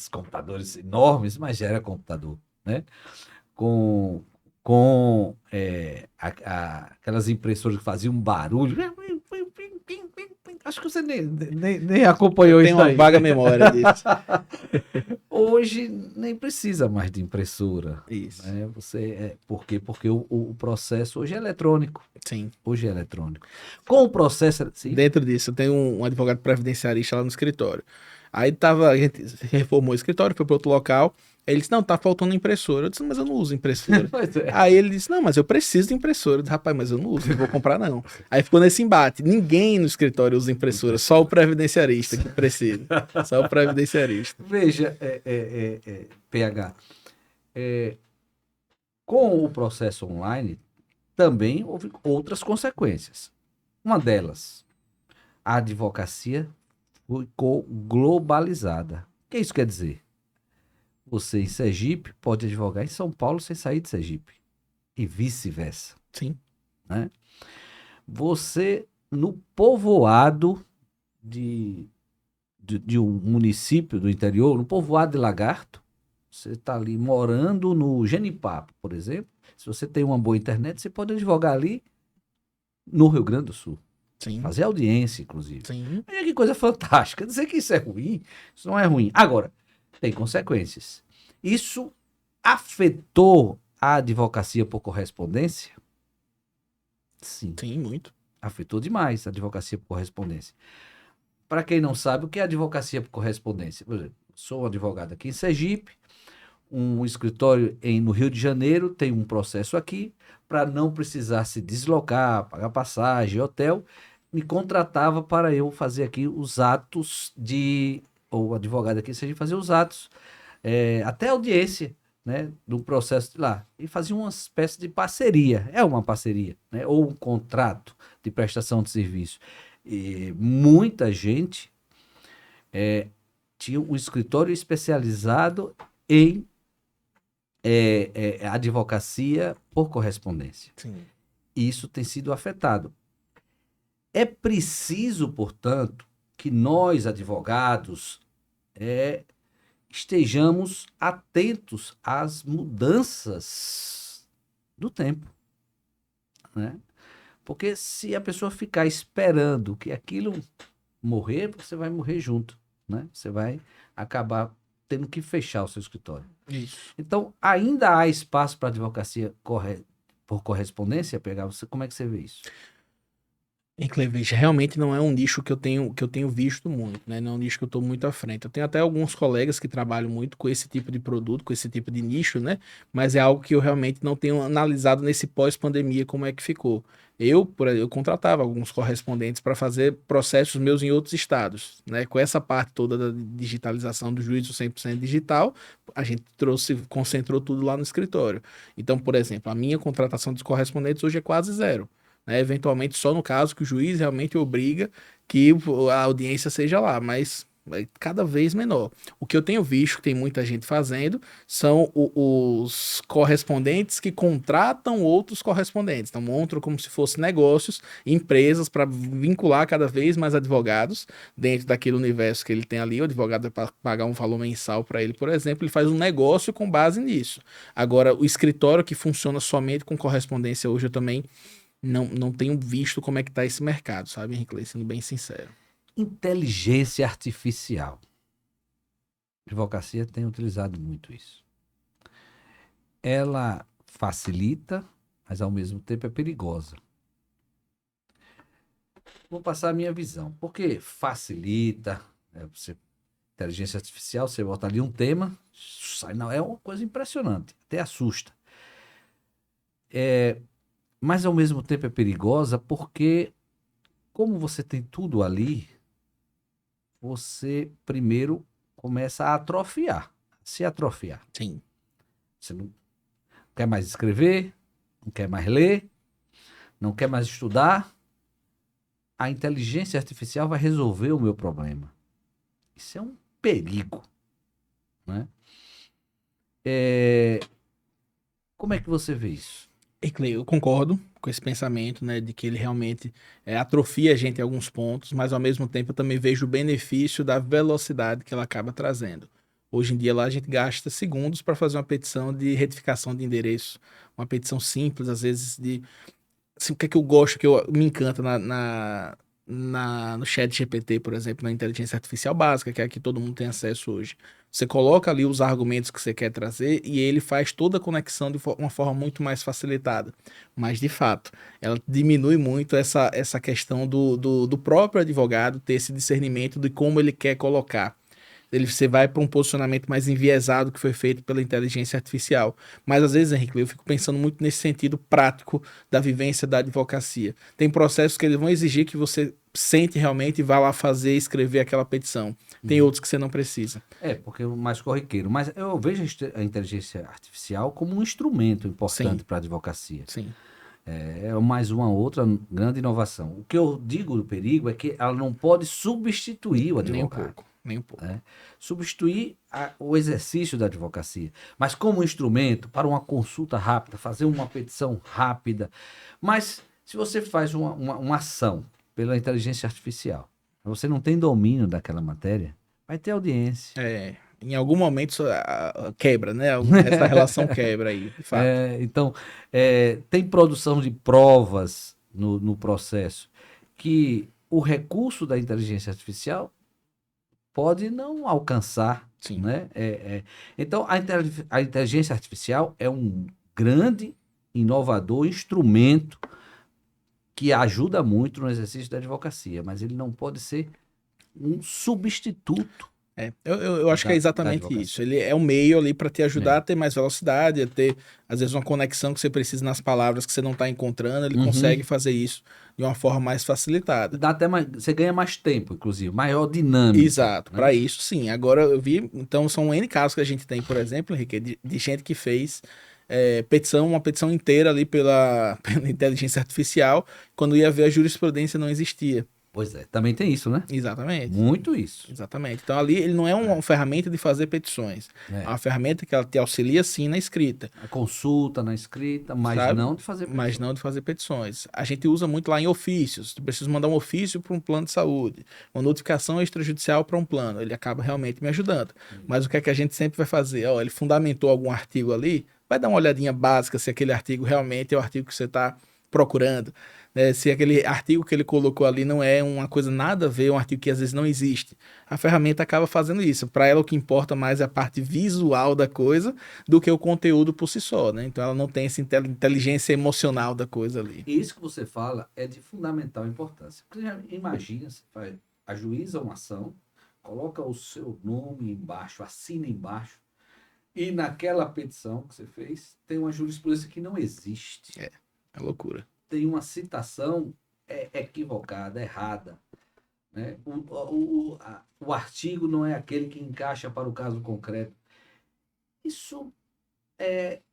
computadores enormes, mas já era computador, né? Com aquelas impressoras que faziam um barulho, Acho que você nem acompanhou
Tem
isso
uma
aí.
vaga memória disso.
Hoje nem precisa mais de impressora.
Isso.
Né? Por quê? Porque o processo hoje é eletrônico.
Sim.
Hoje é eletrônico. Com o processo. Sim.
Dentro disso, eu tenho um advogado previdenciarista lá no escritório. Aí a gente reformou o escritório, foi para outro local. Ele disse, não, tá faltando impressora. Eu disse, mas eu não uso impressora.
Pois é.
Aí ele disse, não, mas eu preciso de impressora. Eu disse, rapaz, mas eu não uso, não vou comprar não. Aí ficou nesse embate. Ninguém no escritório usa impressora, só o previdenciarista que precisa. Só o previdenciarista.
Veja, PH, com o processo online também houve outras consequências. Uma delas, a advocacia ficou globalizada. O que isso quer dizer? Você em Sergipe pode advogar em São Paulo sem sair de Sergipe. E vice-versa.
Sim.
Né? Você, no povoado de um município do interior, no povoado de Lagarto, você está ali morando no Genipapo, por exemplo. Se você tem uma boa internet, você pode advogar ali no Rio Grande do Sul.
Sim.
Fazer audiência, inclusive.
Sim.
Olha que coisa fantástica. Dizer que isso é ruim, isso não é ruim. Agora, tem consequências. Isso afetou a advocacia por correspondência? Sim.
Sim, muito.
Afetou demais a advocacia por correspondência. Para quem não sabe, o que é advocacia por correspondência? Por exemplo, sou um advogado aqui em Sergipe, um escritório no Rio de Janeiro, tem um processo aqui, para não precisar se deslocar, pagar passagem, hotel, me contratava para eu fazer aqui os atos ou o advogado aqui em Sergipe fazer os atos, até audiência, né, do processo de lá. E fazia uma espécie de parceria, é uma parceria, né, ou um contrato de prestação de serviço. E muita gente tinha um escritório especializado em advocacia por correspondência.
Sim.
Isso tem sido afetado. É preciso, portanto, que nós, advogados, estejamos atentos às mudanças do tempo, né? Porque se a pessoa ficar esperando que aquilo morrer, você vai morrer junto, né? Você vai acabar tendo que fechar o seu escritório.
Isso.
Então, ainda há espaço para advocacia por correspondência? Como é que você vê isso?
Veja, realmente não é um nicho que eu tenho visto muito, né? Não é um nicho que eu estou muito à frente. Eu tenho até alguns colegas que trabalham muito com esse tipo de produto, com esse tipo de nicho, né? Mas é algo que eu realmente não tenho analisado nesse pós-pandemia como é que ficou. Eu contratava alguns correspondentes para fazer processos meus em outros estados, né? Com essa parte toda da digitalização do juízo 100% digital, a gente concentrou tudo lá no escritório. Então, por exemplo, a minha contratação dos correspondentes hoje é quase zero. Né, eventualmente só no caso que o juiz realmente obriga que a audiência seja lá, mas é cada vez menor. O que eu tenho visto que tem muita gente fazendo são os correspondentes que contratam outros correspondentes. Então montam como se fossem negócios, empresas para vincular cada vez mais advogados dentro daquele universo que ele tem ali. O advogado vai pagar um valor mensal para ele, por exemplo, ele faz um negócio com base nisso. Agora, o escritório que funciona somente com correspondência hoje eu também não tenho visto como é que tá esse mercado, sabe, Henrique? Sendo bem sincero.
Inteligência artificial. A advocacia tem utilizado muito isso. Ela facilita, mas ao mesmo tempo é perigosa. Vou passar a minha visão. Porque facilita, inteligência artificial, você bota ali um tema, é uma coisa impressionante, até assusta. Mas ao mesmo tempo é perigosa porque, como você tem tudo ali, você primeiro começa a se atrofiar.
Sim.
Você não quer mais escrever, não quer mais ler, não quer mais estudar. A inteligência artificial vai resolver o meu problema. Isso é um perigo, né? Como é que você vê isso?
Eu concordo com esse pensamento, né, de que ele realmente atrofia a gente em alguns pontos, mas ao mesmo tempo eu também vejo o benefício da velocidade que ela acaba trazendo. Hoje em dia lá a gente gasta segundos para fazer uma petição de retificação de endereço, uma petição simples, às vezes de... Assim, o que é que eu gosto, me encanta no chat GPT, por exemplo, na inteligência artificial básica, que é a que todo mundo tem acesso hoje. Você coloca ali os argumentos que você quer trazer e ele faz toda a conexão de uma forma muito mais facilitada. Mas, de fato, ela diminui muito essa questão do próprio advogado ter esse discernimento de como ele quer colocar. Você vai para um posicionamento mais enviesado que foi feito pela inteligência artificial. Mas às vezes, Henrique, eu fico pensando muito nesse sentido prático da vivência da advocacia. Tem processos que eles vão exigir que você sente realmente e vá lá fazer, escrever aquela petição. Tem outros que você não precisa.
Porque é o mais corriqueiro. Mas eu vejo a inteligência artificial como um instrumento importante para a advocacia.
Sim.
É mais uma outra grande inovação. O que eu digo do perigo é que ela não pode substituir o advogado.
Nem um pouco.
Substituir o exercício da advocacia. Mas como instrumento para uma consulta rápida, fazer uma petição rápida. Mas se você faz uma ação pela inteligência artificial, você não tem domínio daquela matéria, vai ter audiência.
Em algum momento isso, quebra, né? Essa relação quebra aí, de fato.
Então, tem produção de provas no processo que o recurso da inteligência artificial pode não alcançar.
Sim.
Né? Então, a inteligência artificial é um grande, inovador instrumento que ajuda muito no exercício da advocacia, mas ele não pode ser um substituto.
Eu acho que é exatamente isso. Ele é um meio ali para te ajudar a ter mais velocidade, a ter, às vezes, uma conexão que você precisa nas palavras que você não está encontrando. Ele consegue fazer isso de uma forma mais facilitada.
Dá até mais, você ganha mais tempo, inclusive, maior dinâmica.
Exato,
né?
para isso sim. Agora eu vi, então são N casos que a gente tem, por exemplo, Henrique, de gente que fez uma petição inteira ali pela inteligência artificial, quando ia ver a jurisprudência não existia.
Pois é, também tem isso, né?
Exatamente.
Muito isso.
Exatamente. Então ali ele não é uma ferramenta de fazer petições. É uma ferramenta que ela te auxilia sim na escrita.
A consulta na escrita, mas
sabe?
não de fazer petições.
Mas não de fazer petições. A gente usa muito lá em ofícios. Tu precisa mandar um ofício para um plano de saúde, uma notificação extrajudicial para um plano. Ele acaba realmente me ajudando. Mas o que é que a gente sempre vai fazer? Ele fundamentou algum artigo ali, vai dar uma olhadinha básica se aquele artigo realmente é o artigo que você está procurando. Se aquele artigo que ele colocou ali não é uma coisa nada a ver, um artigo que às vezes não existe. A ferramenta acaba fazendo isso. Para ela o que importa mais é a parte visual da coisa do que o conteúdo por si só, né? Então ela não tem essa inteligência emocional da coisa ali.
E isso que você fala é de fundamental importância. Porque imagina, você ajuiza uma ação, coloca o seu nome embaixo, assina embaixo, e naquela petição que você fez tem uma jurisprudência que não existe.
É loucura.
Tem uma citação equivocada, errada. Né? O artigo não é aquele que encaixa para o caso concreto. Isso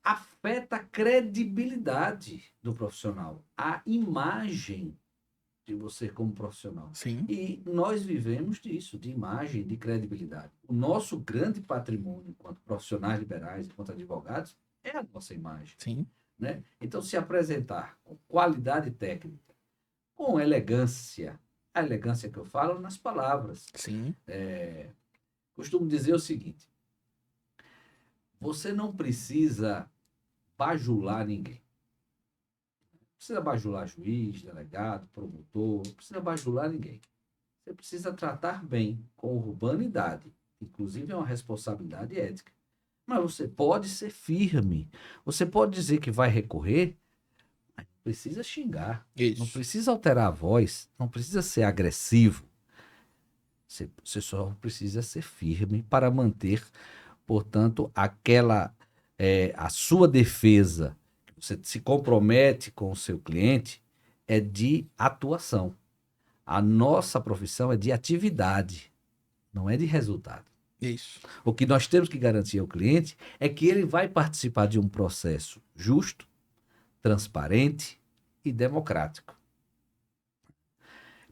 afeta a credibilidade do profissional, a imagem de você como profissional.
Sim.
E nós vivemos disso, de imagem, de credibilidade. O nosso grande patrimônio, enquanto profissionais liberais, enquanto advogados, é a nossa imagem.
Sim.
Né? Então, se apresentar com qualidade técnica, com elegância, a elegância que eu falo nas palavras.
Sim.
Costumo dizer o seguinte: você não precisa bajular ninguém. Não precisa bajular juiz, delegado, promotor, não precisa bajular ninguém. Você precisa tratar bem, com urbanidade. Inclusive é uma responsabilidade ética. Mas você pode ser firme. Você pode dizer que vai recorrer, mas não precisa xingar.
Isso.
Não precisa alterar a voz. Não precisa ser agressivo. Você só precisa ser firme para manter, portanto, a sua defesa. Você se compromete com o seu cliente é de atuação. A nossa profissão é de atividade, não é de resultado.
Isso.
O que nós temos que garantir ao cliente é que ele vai participar de um processo justo, transparente e democrático.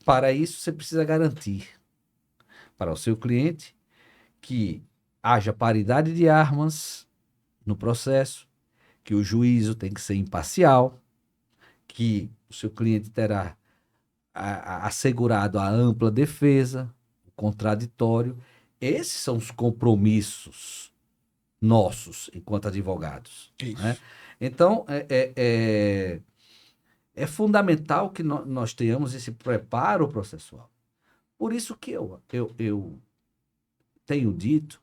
Para isso, você precisa garantir para o seu cliente que haja paridade de armas no processo, que o juízo tem que ser imparcial, que o seu cliente terá assegurado a ampla defesa, o contraditório. Esses são os compromissos nossos enquanto advogados.
Isso.
Né? Então, é fundamental que nós tenhamos esse preparo processual. Por isso que eu tenho dito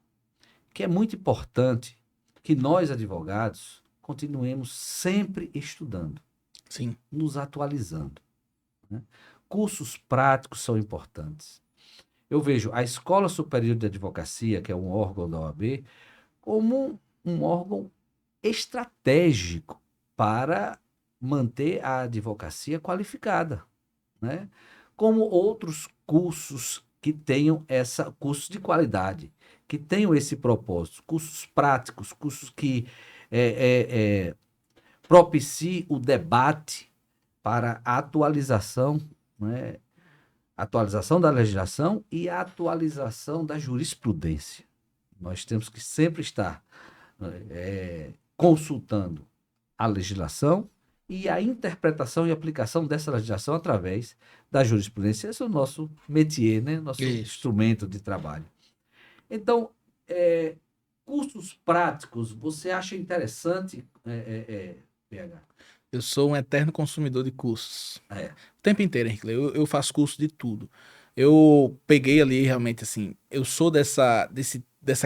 que é muito importante que nós, advogados, continuemos sempre estudando,
Sim.
nos atualizando, né? Cursos práticos são importantes. Eu vejo a Escola Superior de Advocacia, que é um órgão da OAB, como um órgão estratégico para manter a advocacia qualificada, né? Como outros cursos que tenham cursos de qualidade, que tenham esse propósito, cursos práticos, cursos que propiciem o debate para a atualização, né? Atualização da legislação e a atualização da jurisprudência. Nós temos que sempre estar consultando a legislação e a interpretação e aplicação dessa legislação através da jurisprudência. Esse é o nosso métier, né? Nosso instrumento de trabalho. Então, cursos práticos, você acha interessante, PH?
Eu sou um eterno consumidor de cursos. O tempo inteiro, Henrique. Eu faço curso de tudo. Eu peguei ali realmente assim, eu sou dessa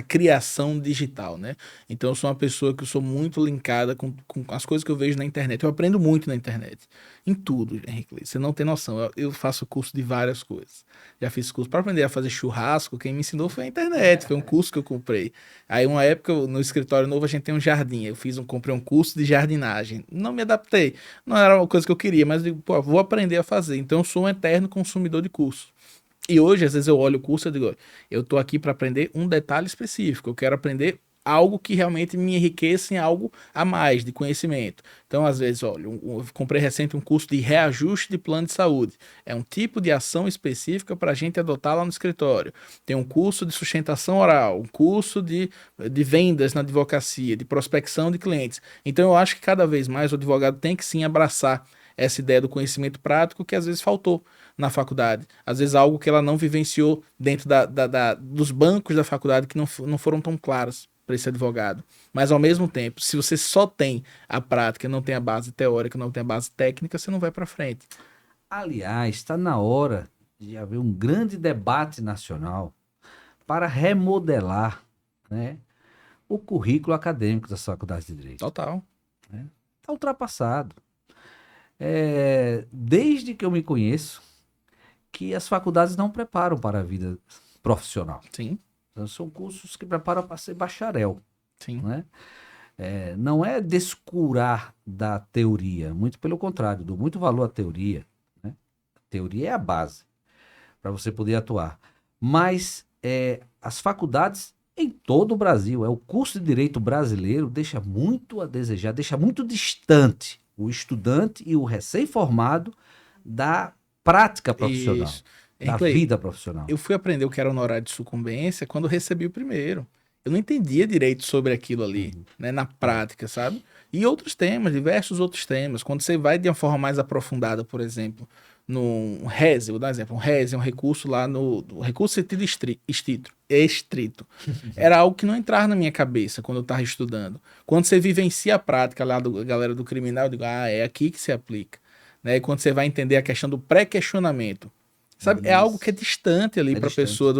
criação digital, né? Então eu sou uma pessoa que eu sou muito linkada com as coisas que eu vejo na internet. Eu aprendo muito na internet. Em tudo, Henrique. Você não tem noção. Eu faço curso de várias coisas. Já fiz curso para aprender a fazer churrasco. Quem me ensinou foi a internet. Foi um curso que eu comprei. Aí uma época, no escritório novo, a gente tem um jardim. Comprei um curso de jardinagem. Não me adaptei. Não era uma coisa que eu queria, mas eu digo, pô, vou aprender a fazer. então eu sou um eterno consumidor de curso. E hoje, às vezes, eu olho o curso e digo, eu tô aqui para aprender um detalhe específico. Eu quero aprender algo que realmente me enriqueça em algo a mais de conhecimento. Então, às vezes, olha, eu comprei recente um curso de reajuste de plano de saúde. É um tipo de ação específica para a gente adotar lá no escritório. Tem um curso de sustentação oral, um curso de vendas na advocacia, de prospecção de clientes. Então, eu acho que cada vez mais o advogado tem que sim abraçar essa ideia do conhecimento prático que às vezes faltou na faculdade. Às vezes algo que ela não vivenciou dentro dos bancos da faculdade que não foram tão claras para esse advogado. Mas ao mesmo tempo, se você só tem a prática, não tem a base teórica, não tem a base técnica, você não vai para frente.
Aliás, está na hora de haver um grande debate nacional para remodelar, né, o currículo acadêmico das faculdades de Direito.
Total.
Está ultrapassado. Desde que eu me conheço, que as faculdades não preparam para a vida profissional.
Sim.
Então, são cursos que preparam para ser bacharel.
Sim.
Né? Não é descurar da teoria, muito pelo contrário, dou muito valor à teoria. Né? A teoria é a base para você poder atuar. Mas as faculdades em todo o Brasil, o curso de Direito brasileiro deixa muito a desejar, deixa muito distante o estudante e o recém-formado da prática profissional, da vida profissional.
Eu fui aprender o que era honorário de sucumbência quando recebi o primeiro. Eu não entendia direito sobre aquilo ali, né, na prática, sabe? E outros temas, diversos outros temas. Quando você vai de uma forma mais aprofundada, por exemplo, no RESE, vou dar um exemplo, um RESE é um recurso lá no recurso sentido estrito. Era algo que não entrava na minha cabeça quando eu estava estudando. Quando você vivencia a prática lá da galera do criminal, eu digo, é aqui que se aplica. Né? E quando você vai entender a questão do pré-questionamento, sabe? É algo que é distante ali para a pessoa,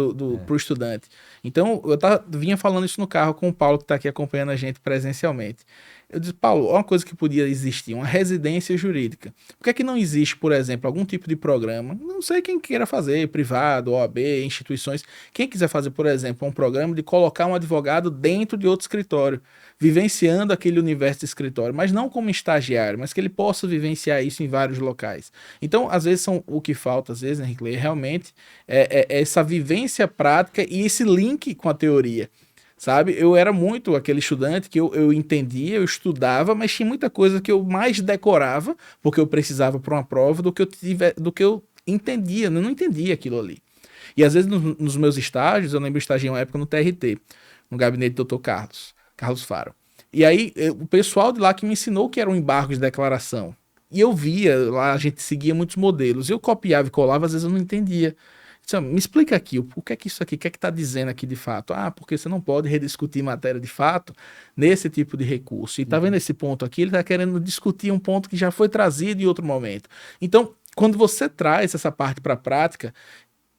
para o estudante. Então, vinha falando isso no carro com o Paulo, que está aqui acompanhando a gente presencialmente. Eu disse, Paulo, uma coisa que podia existir, uma residência jurídica. Por que é que não existe, por exemplo, algum tipo de programa? Não sei quem queira fazer, privado, OAB, instituições. Quem quiser fazer, por exemplo, um programa de colocar um advogado dentro de outro escritório, vivenciando aquele universo de escritório, mas não como estagiário, mas que ele possa vivenciar isso em vários locais. Então, às vezes, o que falta, às vezes, Henrique, realmente é essa vivência prática e esse link com a teoria. Sabe? Eu era muito aquele estudante que eu entendia, eu estudava, mas tinha muita coisa que eu mais decorava, porque eu precisava para uma prova, do que eu entendia. Eu não entendia aquilo ali. E às vezes nos meus estágios, eu lembro de estagiar uma época no TRT, no gabinete do Dr. Carlos Faro. E aí o pessoal de lá que me ensinou que era um embargo de declaração. E eu via, lá a gente seguia muitos modelos. Eu copiava e colava, às vezes eu não entendia. Me explica aqui, o que é que isso aqui, o que é que está dizendo aqui de fato? Ah, porque você não pode rediscutir matéria de fato nesse tipo de recurso. E tá vendo esse ponto aqui? Ele está querendo discutir um ponto que já foi trazido em outro momento. Então, quando você traz essa parte para a prática,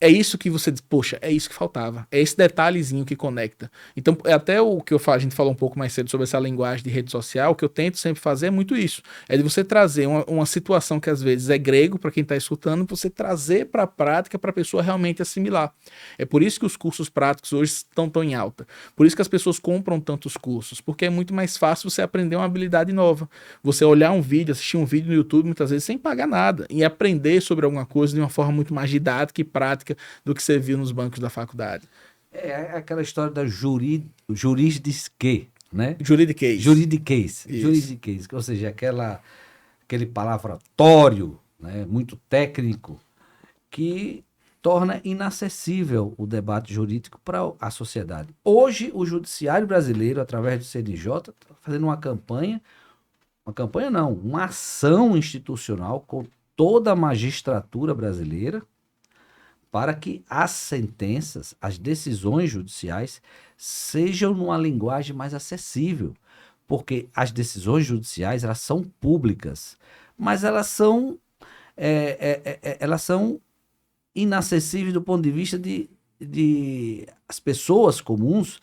é isso que você diz, poxa, é isso que faltava. É esse detalhezinho que conecta. Então, é até o que a gente falou um pouco mais cedo sobre essa linguagem de rede social, o que eu tento sempre fazer é muito isso. É de você trazer uma situação que às vezes é grego para quem está escutando, você trazer para a prática para a pessoa realmente assimilar. É por isso que os cursos práticos hoje estão tão em alta. Por isso que as pessoas compram tantos cursos, porque é muito mais fácil você aprender uma habilidade nova. Você olhar um vídeo, assistir um vídeo no YouTube, muitas vezes sem pagar nada, e aprender sobre alguma coisa de uma forma muito mais didática e prática do que você viu nos bancos da faculdade.
É aquela história da jurisdique, né?
Juridiquês.
Juridiquês, ou seja, aquele palavratório, né, muito técnico, que torna inacessível o debate jurídico para a sociedade. Hoje, o judiciário brasileiro, através do CNJ, está fazendo uma ação institucional com toda a magistratura brasileira, para que as sentenças, as decisões judiciais sejam numa linguagem mais acessível, porque as decisões judiciais elas são públicas, mas elas são inacessíveis do ponto de vista de as pessoas comuns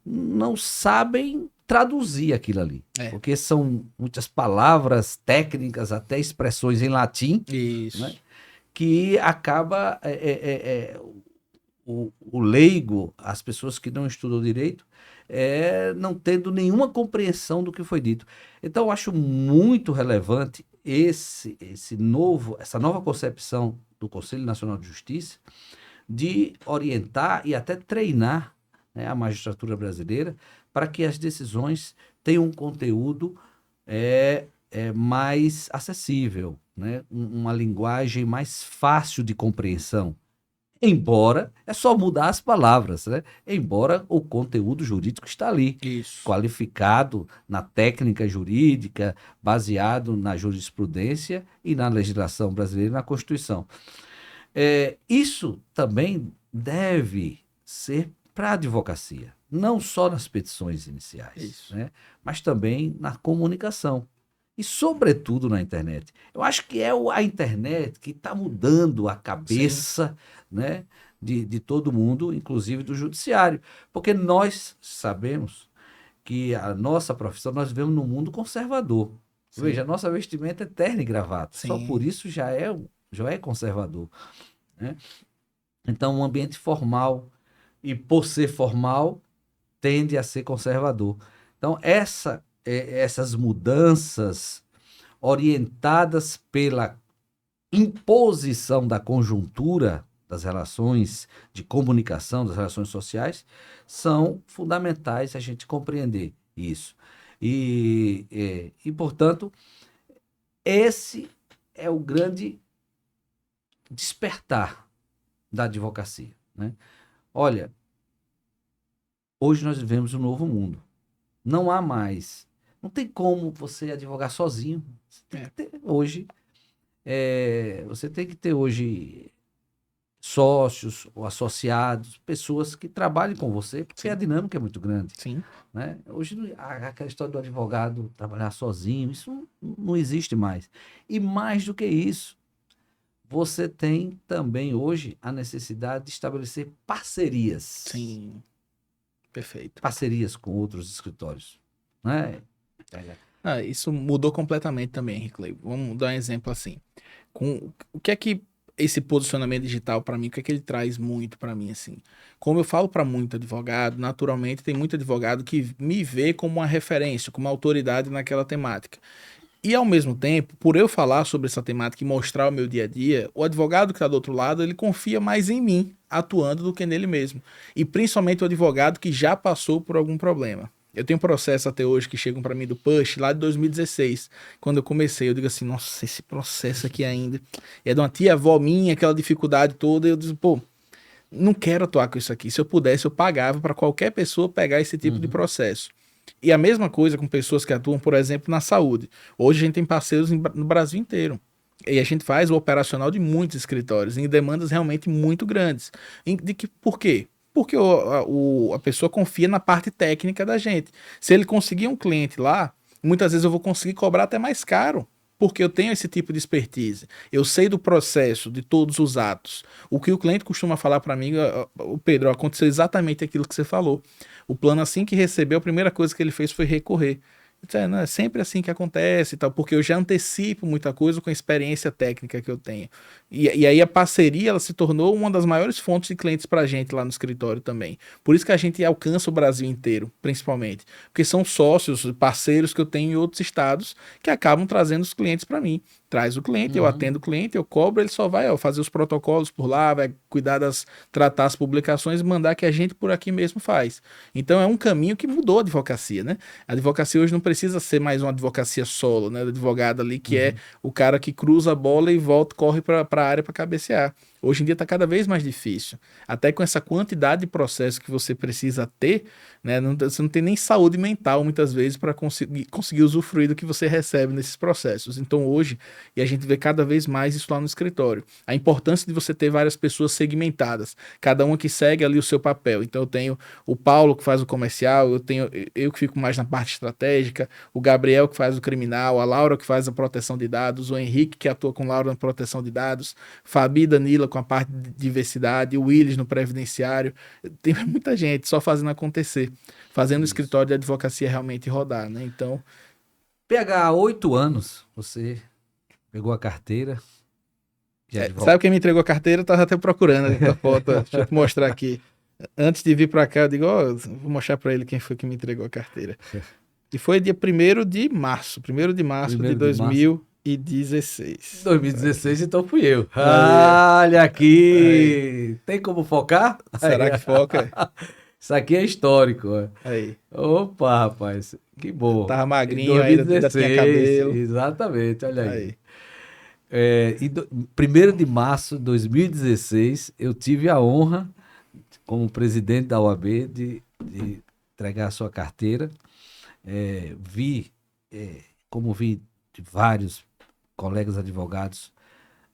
não sabem traduzir aquilo ali, porque são muitas palavras técnicas, até expressões em latim,
isso,
né? Que acaba o leigo, as pessoas que não estudam direito, não tendo nenhuma compreensão do que foi dito. Então, eu acho muito relevante essa nova concepção do Conselho Nacional de Justiça de orientar e até treinar, né, a magistratura brasileira para que as decisões tenham um conteúdo mais acessível, né? Uma linguagem mais fácil de compreensão. Embora, é só mudar as palavras, né? Embora o conteúdo jurídico está ali,
isso,
qualificado na técnica jurídica, baseado na jurisprudência e na legislação brasileira e na Constituição. Isso também deve ser para a advocacia, não só nas petições iniciais, né? Mas também na comunicação. E, sobretudo, na internet. Eu acho que é a internet que está mudando a cabeça, né, de todo mundo, inclusive do judiciário. Porque nós sabemos que a nossa profissão, nós vivemos num mundo conservador. Sim. Veja, a nossa vestimenta é terno e gravata. Sim. Só por isso já é conservador, né? Então, um ambiente formal, e por ser formal, tende a ser conservador. Então, essas mudanças orientadas pela imposição da conjuntura das relações de comunicação, das relações sociais, são fundamentais a gente compreender isso. E portanto, esse é o grande despertar da advocacia, né? Olha, hoje nós vivemos um novo mundo. Não há mais. Não tem como você advogar sozinho. Você tem que ter hoje. Você tem que ter hoje sócios ou associados, pessoas que trabalhem com você, porque Sim. a dinâmica é muito grande.
Sim.
Né? Hoje, aquela história do advogado trabalhar sozinho, isso não existe mais. E mais do que isso, você tem também hoje a necessidade de estabelecer parcerias.
Sim. Perfeito.
Parcerias com outros escritórios. Né?
Isso mudou completamente também, Henrique. Vamos dar um exemplo assim. O que é que esse posicionamento digital para mim, o que é que ele traz muito para mim assim? Como eu falo para muito advogado, naturalmente tem muito advogado que me vê como uma referência, como uma autoridade naquela temática. E ao mesmo tempo, por eu falar sobre essa temática e mostrar o meu dia a dia, o advogado que está do outro lado, ele confia mais em mim, atuando, do que nele mesmo. E principalmente o advogado que já passou por algum problema. Eu tenho processos até hoje que chegam para mim do Push, lá de 2016. Quando eu comecei, eu digo assim, nossa, esse processo aqui ainda é de uma tia-avó minha, aquela dificuldade toda. Eu digo, pô, não quero atuar com isso aqui. Se eu pudesse, eu pagava para qualquer pessoa pegar esse tipo de processo. E a mesma coisa com pessoas que atuam, por exemplo, na saúde. Hoje a gente tem parceiros no Brasil inteiro. E a gente faz o operacional de muitos escritórios, em demandas realmente muito grandes. Por quê? Porque a pessoa confia na parte técnica da gente. Se ele conseguir um cliente lá, muitas vezes eu vou conseguir cobrar até mais caro, porque eu tenho esse tipo de expertise. Eu sei do processo, de todos os atos. O que o cliente costuma falar para mim, o Pedro, aconteceu exatamente aquilo que você falou. O plano, assim que recebeu, a primeira coisa que ele fez foi recorrer. Não, é sempre assim que acontece e tal, porque eu já antecipo muita coisa com a experiência técnica que eu tenho. E aí a parceria, ela se tornou uma das maiores fontes de clientes para a gente lá no escritório também. Por isso que a gente alcança o Brasil inteiro, principalmente. Porque são sócios, parceiros que eu tenho em outros estados que acabam trazendo os clientes para mim. Traz o cliente, eu atendo o cliente, eu cobro, ele só vai fazer os protocolos por lá, vai cuidar tratar as publicações e mandar que a gente por aqui mesmo faz. Então é um caminho que mudou a advocacia, né? A advocacia hoje não precisa ser mais uma advocacia solo, né? O advogado ali que é o cara que cruza a bola e volta, corre para a área para cabecear. Hoje em dia está cada vez mais difícil. Até com essa quantidade de processos que você precisa ter, né? Você não tem nem saúde mental muitas vezes para conseguir usufruir do que você recebe nesses processos. Então hoje, e a gente vê cada vez mais isso lá no escritório, a importância de você ter várias pessoas segmentadas, cada uma que segue ali o seu papel. Então eu tenho o Paulo que faz o comercial, eu que fico mais na parte estratégica, o Gabriel que faz o criminal, a Laura que faz a proteção de dados, o Henrique que atua com Laura na proteção de dados, Fabi e Danila com a parte de diversidade, o Willis no previdenciário. Tem muita gente só fazendo acontecer, fazendo o escritório de advocacia realmente rodar, né? Então,
PH, há 8 anos, você pegou a carteira de advogado.
sabe quem me entregou a carteira? Eu tava até procurando a foto, deixa eu te mostrar aqui. Antes de vir para cá, eu digo, vou mostrar para ele quem foi que me entregou a carteira. E foi dia 1º de março de 2016.
2016, então fui eu. Olha aqui! Aí. Tem como focar?
Será
aí.
Que foca?
Isso aqui é histórico.
Aí.
Opa, rapaz, que bom.
Tava magrinho, ainda tinha cabelo.
Exatamente, olha aí. 1º de março de 2016, eu tive a honra, como presidente da OAB, de entregar a sua carteira. Como vi de vários colegas advogados,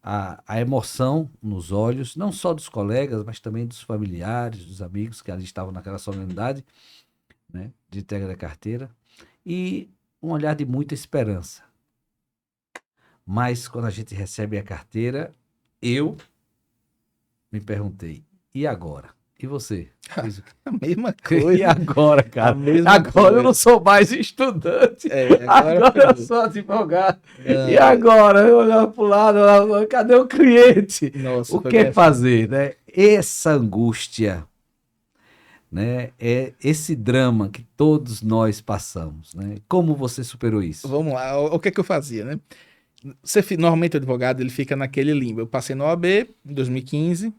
a emoção nos olhos, não só dos colegas, mas também dos familiares, dos amigos que ali estavam naquela solenidade, né, de entrega da carteira, e um olhar de muita esperança. Mas quando a gente recebe a carteira, eu me perguntei, e agora? E você?
A mesma coisa.
E agora, cara? Agora eu não sou mais estudante. Agora eu sou advogado. E agora? Eu olhava para o lado, cadê o cliente?
Nossa,
o que fazer, né? Essa angústia, né? É esse drama que todos nós passamos, né? Como você superou isso?
Vamos lá, o que é que eu fazia, né? Normalmente o advogado ele fica naquele limbo. Eu passei na OAB em 2015,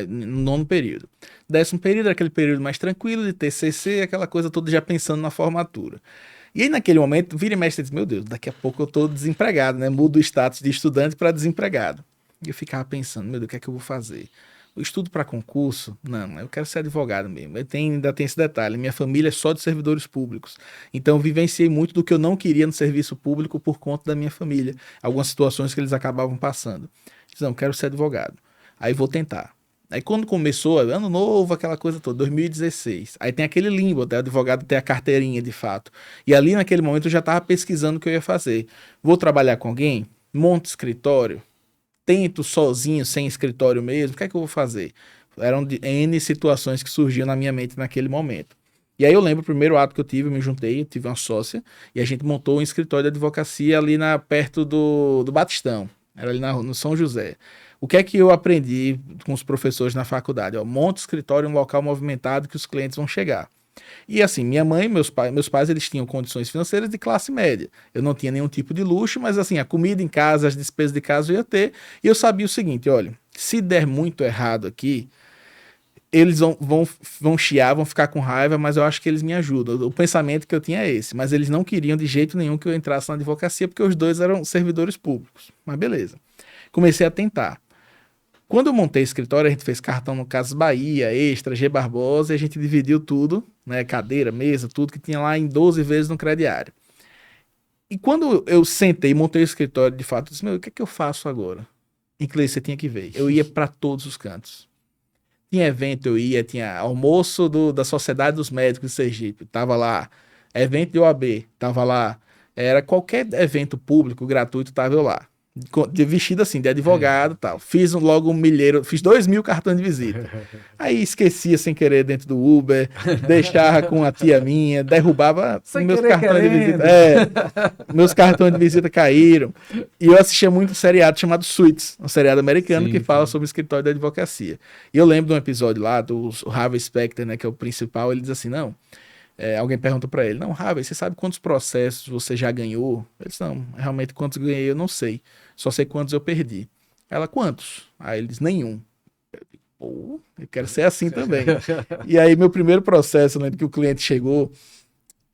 no 9º período. 10º período era aquele período mais tranquilo de TCC, aquela coisa toda já pensando na formatura. E aí naquele momento, vira e mexe e diz, meu Deus, daqui a pouco eu tô desempregado, né? Mudo o status de estudante para desempregado. E eu ficava pensando, meu Deus, o que é que eu vou fazer? O estudo para concurso? Não, eu quero ser advogado mesmo. Ainda tem esse detalhe, minha família é só de servidores públicos. Então eu vivenciei muito do que eu não queria no serviço público por conta da minha família. Algumas situações que eles acabavam passando. Não, eu quero ser advogado. Aí vou tentar. Aí quando começou, ano novo, aquela coisa toda, 2016. Aí tem aquele limbo, até o advogado ter a carteirinha de fato. E ali naquele momento eu já estava pesquisando o que eu ia fazer. Vou trabalhar com alguém? Monto escritório? Tento sozinho, sem escritório mesmo? O que é que eu vou fazer? Eram N situações que surgiam na minha mente naquele momento. E aí eu lembro o primeiro ato que eu me juntei, eu tive uma sócia, e a gente montou um escritório de advocacia ali perto do Batistão. Era ali no São José. O que é que eu aprendi com os professores na faculdade? Monta o escritório em um local movimentado que os clientes vão chegar. E assim, minha mãe e meus pais, eles tinham condições financeiras de classe média. Eu não tinha nenhum tipo de luxo, mas assim, a comida em casa, as despesas de casa eu ia ter. E eu sabia o seguinte, olha, se der muito errado aqui, eles vão chiar, vão ficar com raiva, mas eu acho que eles me ajudam. O pensamento que eu tinha é esse, mas eles não queriam de jeito nenhum que eu entrasse na advocacia, porque os dois eram servidores públicos. Mas beleza. Comecei a tentar. Quando eu montei o escritório, a gente fez cartão no Casas Bahia, Extra, G Barbosa, e a gente dividiu tudo, né, cadeira, mesa, tudo que tinha lá em 12 vezes no crediário. E quando eu sentei e montei o escritório, de fato, eu disse, meu, o que é que eu faço agora? Inglês, você tinha que ver. Eu ia para todos os cantos. Tinha evento, eu ia, tinha almoço da Sociedade dos Médicos de Sergipe, tava lá. Evento de OAB, tava lá. Era qualquer evento público, gratuito, tava eu lá. De vestido assim, de advogado e tal. Fiz logo um milheiro, fiz 2.000 cartões de visita. Aí esquecia sem querer dentro do Uber, deixava com a tia minha, derrubava
Sem
meus
querer
cartões de
querendo.
visita. Meus cartões de visita caíram. E eu assistia muito um seriado chamado Suits, um seriado americano
Sim,
que fala
sim.
sobre o escritório da advocacia. E eu lembro de um episódio lá, do Harvey Specter, né, que é o principal, ele diz assim, não, alguém pergunta pra ele, não, Harvey, você sabe quantos processos você já ganhou? Ele disse, não, realmente quantos ganhei eu não sei, só sei quantos eu perdi. Ela, quantos? Aí ele diz, nenhum. Pô, eu quero ser assim também. E aí meu primeiro processo, eu lembro que o cliente chegou,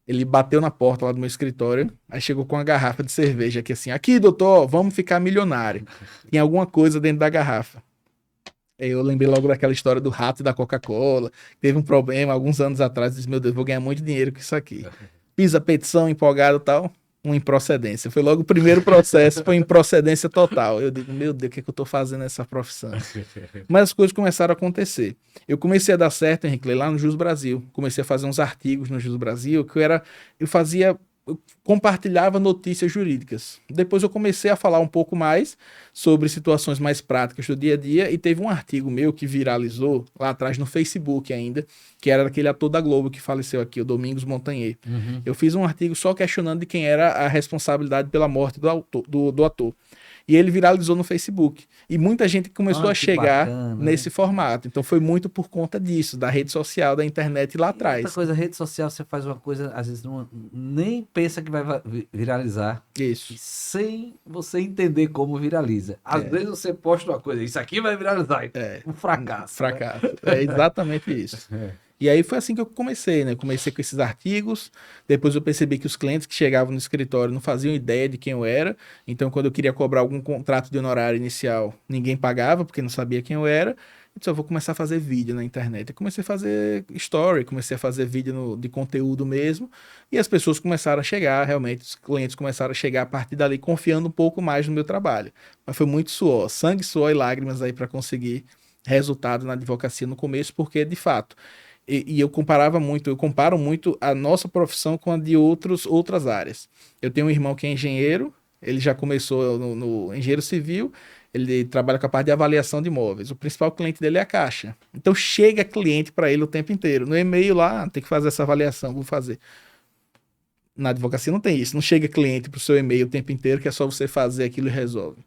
ele bateu na porta lá do meu escritório, aí chegou com uma garrafa de cerveja aqui assim, aqui doutor, vamos ficar milionário. Tem alguma coisa dentro da garrafa. Aí eu lembrei logo daquela história do rato e da Coca-Cola. Teve um problema alguns anos atrás, disse, meu Deus, vou ganhar muito dinheiro com isso aqui. Fiz a petição, empolgado e tal, uma improcedência. Foi logo o primeiro processo, foi improcedência total. Eu digo, meu Deus, o que é que eu tô fazendo nessa profissão? Mas as coisas começaram a acontecer. Eu comecei a dar certo, Henrique, lá no Jus Brasil. Comecei a fazer uns artigos no Jus Brasil, eu compartilhava notícias jurídicas. Depois eu comecei a falar um pouco mais sobre situações mais práticas do dia a dia e teve um artigo meu que viralizou lá atrás no Facebook ainda, que era daquele ator da Globo que faleceu aqui, o Domingos Montanher.
Uhum.
Eu fiz um artigo só questionando de quem era a responsabilidade pela morte do ator. E ele viralizou no Facebook. E muita gente começou a
Que
chegar
bacana,
nesse
né?
formato. Então foi muito por conta disso, da rede social, da internet lá
E outra
atrás.
coisa, rede social, você faz uma coisa, às vezes não, nem pensa que vai viralizar,
Isso.
e sem você entender como viraliza. Às
É.
vezes você posta uma coisa, isso aqui vai viralizar, e um fracasso, né?
Fracasso. É exatamente isso.
É.
E aí foi assim que eu comecei, né? Comecei com esses artigos, depois eu percebi que os clientes que chegavam no escritório não faziam ideia de quem eu era, então quando eu queria cobrar algum contrato de honorário inicial, ninguém pagava, porque não sabia quem eu era, então eu vou começar a fazer vídeo na internet. Eu comecei a fazer story, comecei a fazer vídeo de conteúdo mesmo, e as pessoas começaram a chegar, realmente, os clientes começaram a chegar a partir dali, confiando um pouco mais no meu trabalho. Mas foi muito suor, sangue, suor e lágrimas aí para conseguir resultado na advocacia no começo, porque de fato e eu comparo muito a nossa profissão com a de outras áreas. Eu tenho um irmão que é engenheiro, ele já começou no engenheiro civil, ele trabalha com a parte de avaliação de imóveis. O principal cliente dele é a Caixa. Então chega cliente para ele o tempo inteiro. No e-mail lá, tem que fazer essa avaliação, vou fazer. Na advocacia não tem isso, não chega cliente para o seu e-mail o tempo inteiro, que é só você fazer aquilo e resolve.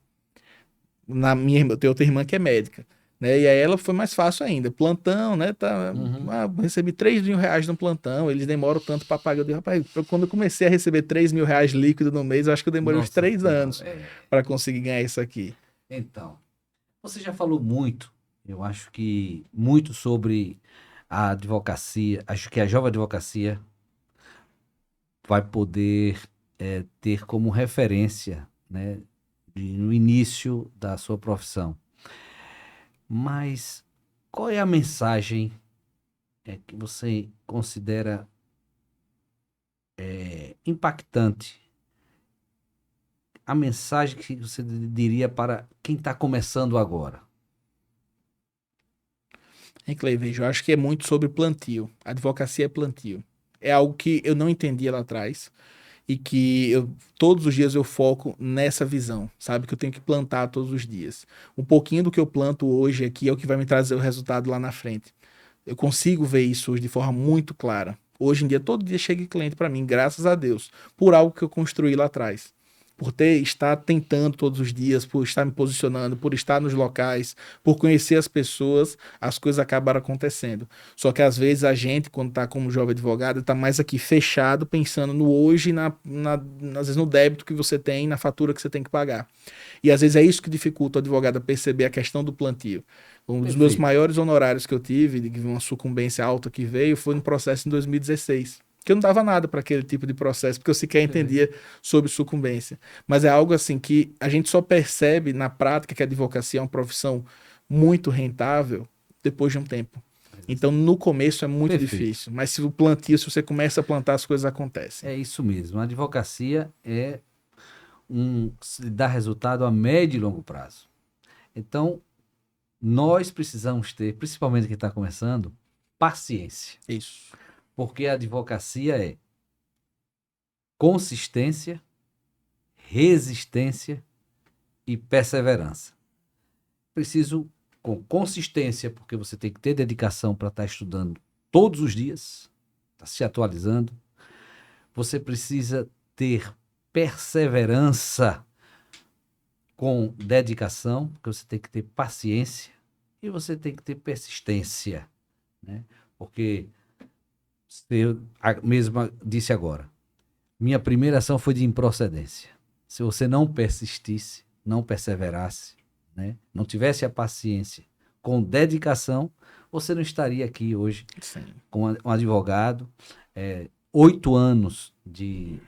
Eu tenho outra irmã que é médica, né? E aí ela foi mais fácil ainda. Plantão, né?
Uhum.
Recebi R$ 3.000 no plantão, eles demoram tanto para pagar. Eu digo, rapaz, quando eu comecei a receber R$ 3.000 líquido no mês, eu acho que eu demorei uns
Nossa
3 anos
Senhora, é.
para conseguir ganhar isso aqui.
Então, você já falou muito, eu acho que muito sobre a advocacia, acho que a jovem advocacia vai poder ter como referência, né, no início da sua profissão. Mas qual é a mensagem que você considera impactante? A mensagem que você diria para quem está começando agora?
Hein, Cleivejo, eu acho que é muito sobre plantio. A advocacia é plantio. É algo que eu não entendia lá atrás e que todos os dias eu foco nessa visão, sabe? Que eu tenho que plantar todos os dias. Um pouquinho do que eu planto hoje aqui é o que vai me trazer o resultado lá na frente. Eu consigo ver isso hoje de forma muito clara. Hoje em dia, todo dia chega cliente para mim, graças a Deus, por algo que eu construí lá atrás. Por estar tentando todos os dias, por estar me posicionando, por estar nos locais, por conhecer as pessoas, as coisas acabaram acontecendo. Só que às vezes a gente, quando está como jovem advogado, está mais aqui fechado, pensando no hoje, às vezes no débito que você tem, na fatura que você tem que pagar. E às vezes é isso que dificulta o advogado a perceber a questão do plantio. Um dos meus
Perfeito.
maiores honorários que eu tive, de uma sucumbência alta que veio, foi no processo em 2016. Que eu não dava nada para aquele tipo de processo, porque eu sequer entendia sobre sucumbência. Mas é algo assim que a gente só percebe na prática que a advocacia é uma profissão muito rentável depois de um tempo. Então, no começo é muito
Perfeito.
difícil. Mas se o plantio, se você começa a plantar, as coisas acontecem.
É isso mesmo. A advocacia dá resultado a médio e longo prazo. Então, nós precisamos ter, principalmente quem está começando, paciência.
Isso.
Porque a advocacia é consistência, resistência e perseverança. Preciso com consistência, porque você tem que ter dedicação para estar estudando todos os dias, tá se atualizando. Você precisa ter perseverança com dedicação, porque você tem que ter paciência e você tem que ter persistência, né? Porque você mesma disse agora, minha primeira ação foi de improcedência. Se você não persistisse, não perseverasse, né? Não tivesse a paciência com dedicação, você não estaria aqui hoje com um advogado, 8 anos de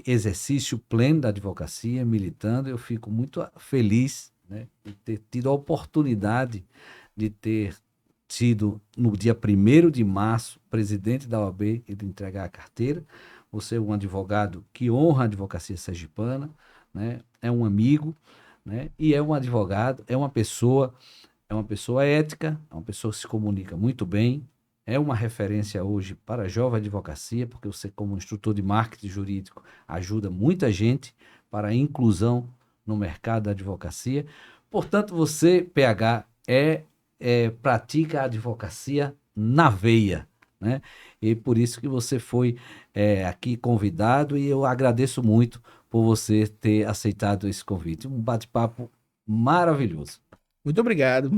exercício pleno da advocacia, militando. Eu fico muito feliz, né, de ter tido a oportunidade de ter sido, no dia 1º de março, presidente da OAB e de entregar a carteira. Você é um advogado que honra a advocacia sergipana, né, é um amigo, né, e é um advogado, é uma pessoa ética, é uma pessoa que se comunica muito bem, é uma referência hoje para a jovem advocacia, porque você, como instrutor de marketing jurídico, ajuda muita gente para a inclusão no mercado da advocacia. Portanto, você, PH, pratica a advocacia na veia, né? E por isso que você foi aqui convidado, e eu agradeço muito por você ter aceitado esse convite. Um bate-papo maravilhoso.
Muito obrigado,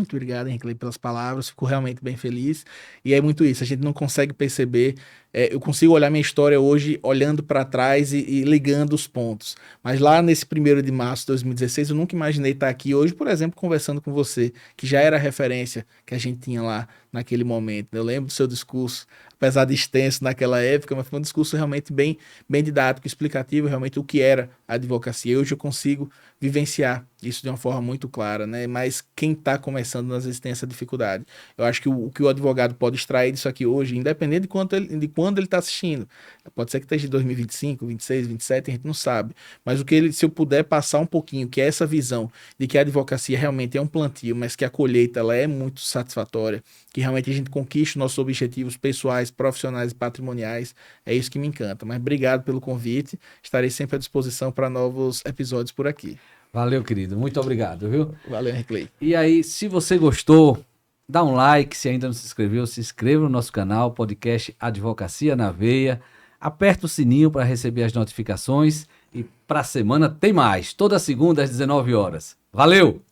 Henrique, pelas palavras. Fico realmente bem feliz. E é muito isso, a gente não consegue perceber. Eu consigo olhar minha história hoje olhando para trás e ligando os pontos. Mas lá nesse 1º de março de 2016, eu nunca imaginei estar aqui hoje, por exemplo, conversando com você, que já era a referência que a gente tinha lá naquele momento. Eu lembro do seu discurso, apesar de extenso naquela época, mas foi um discurso realmente bem didático, explicativo, realmente o que era a advocacia. Hoje eu consigo vivenciar isso de uma forma muito clara, né? Mas quem está começando, às vezes tem essa dificuldade. Eu acho que o que o advogado pode extrair disso aqui hoje, independente de quando ele está assistindo, pode ser que esteja em 2025, 26, 27, a gente não sabe, mas se eu puder passar um pouquinho, que é essa visão de que a advocacia realmente é um plantio, mas que a colheita ela é muito satisfatória, que realmente a gente conquista nossos objetivos pessoais, profissionais e patrimoniais, é isso que me encanta. Mas obrigado pelo convite, estarei sempre à disposição para novos episódios por aqui.
Valeu, querido. Muito obrigado, viu?
Valeu, Henrique.
E aí, se você gostou, dá um like. Se ainda não se inscreveu, se inscreva no nosso canal, podcast Advocacia na Veia. Aperta o sininho para receber as notificações. E para a semana tem mais. Toda segunda às 19 horas. Valeu!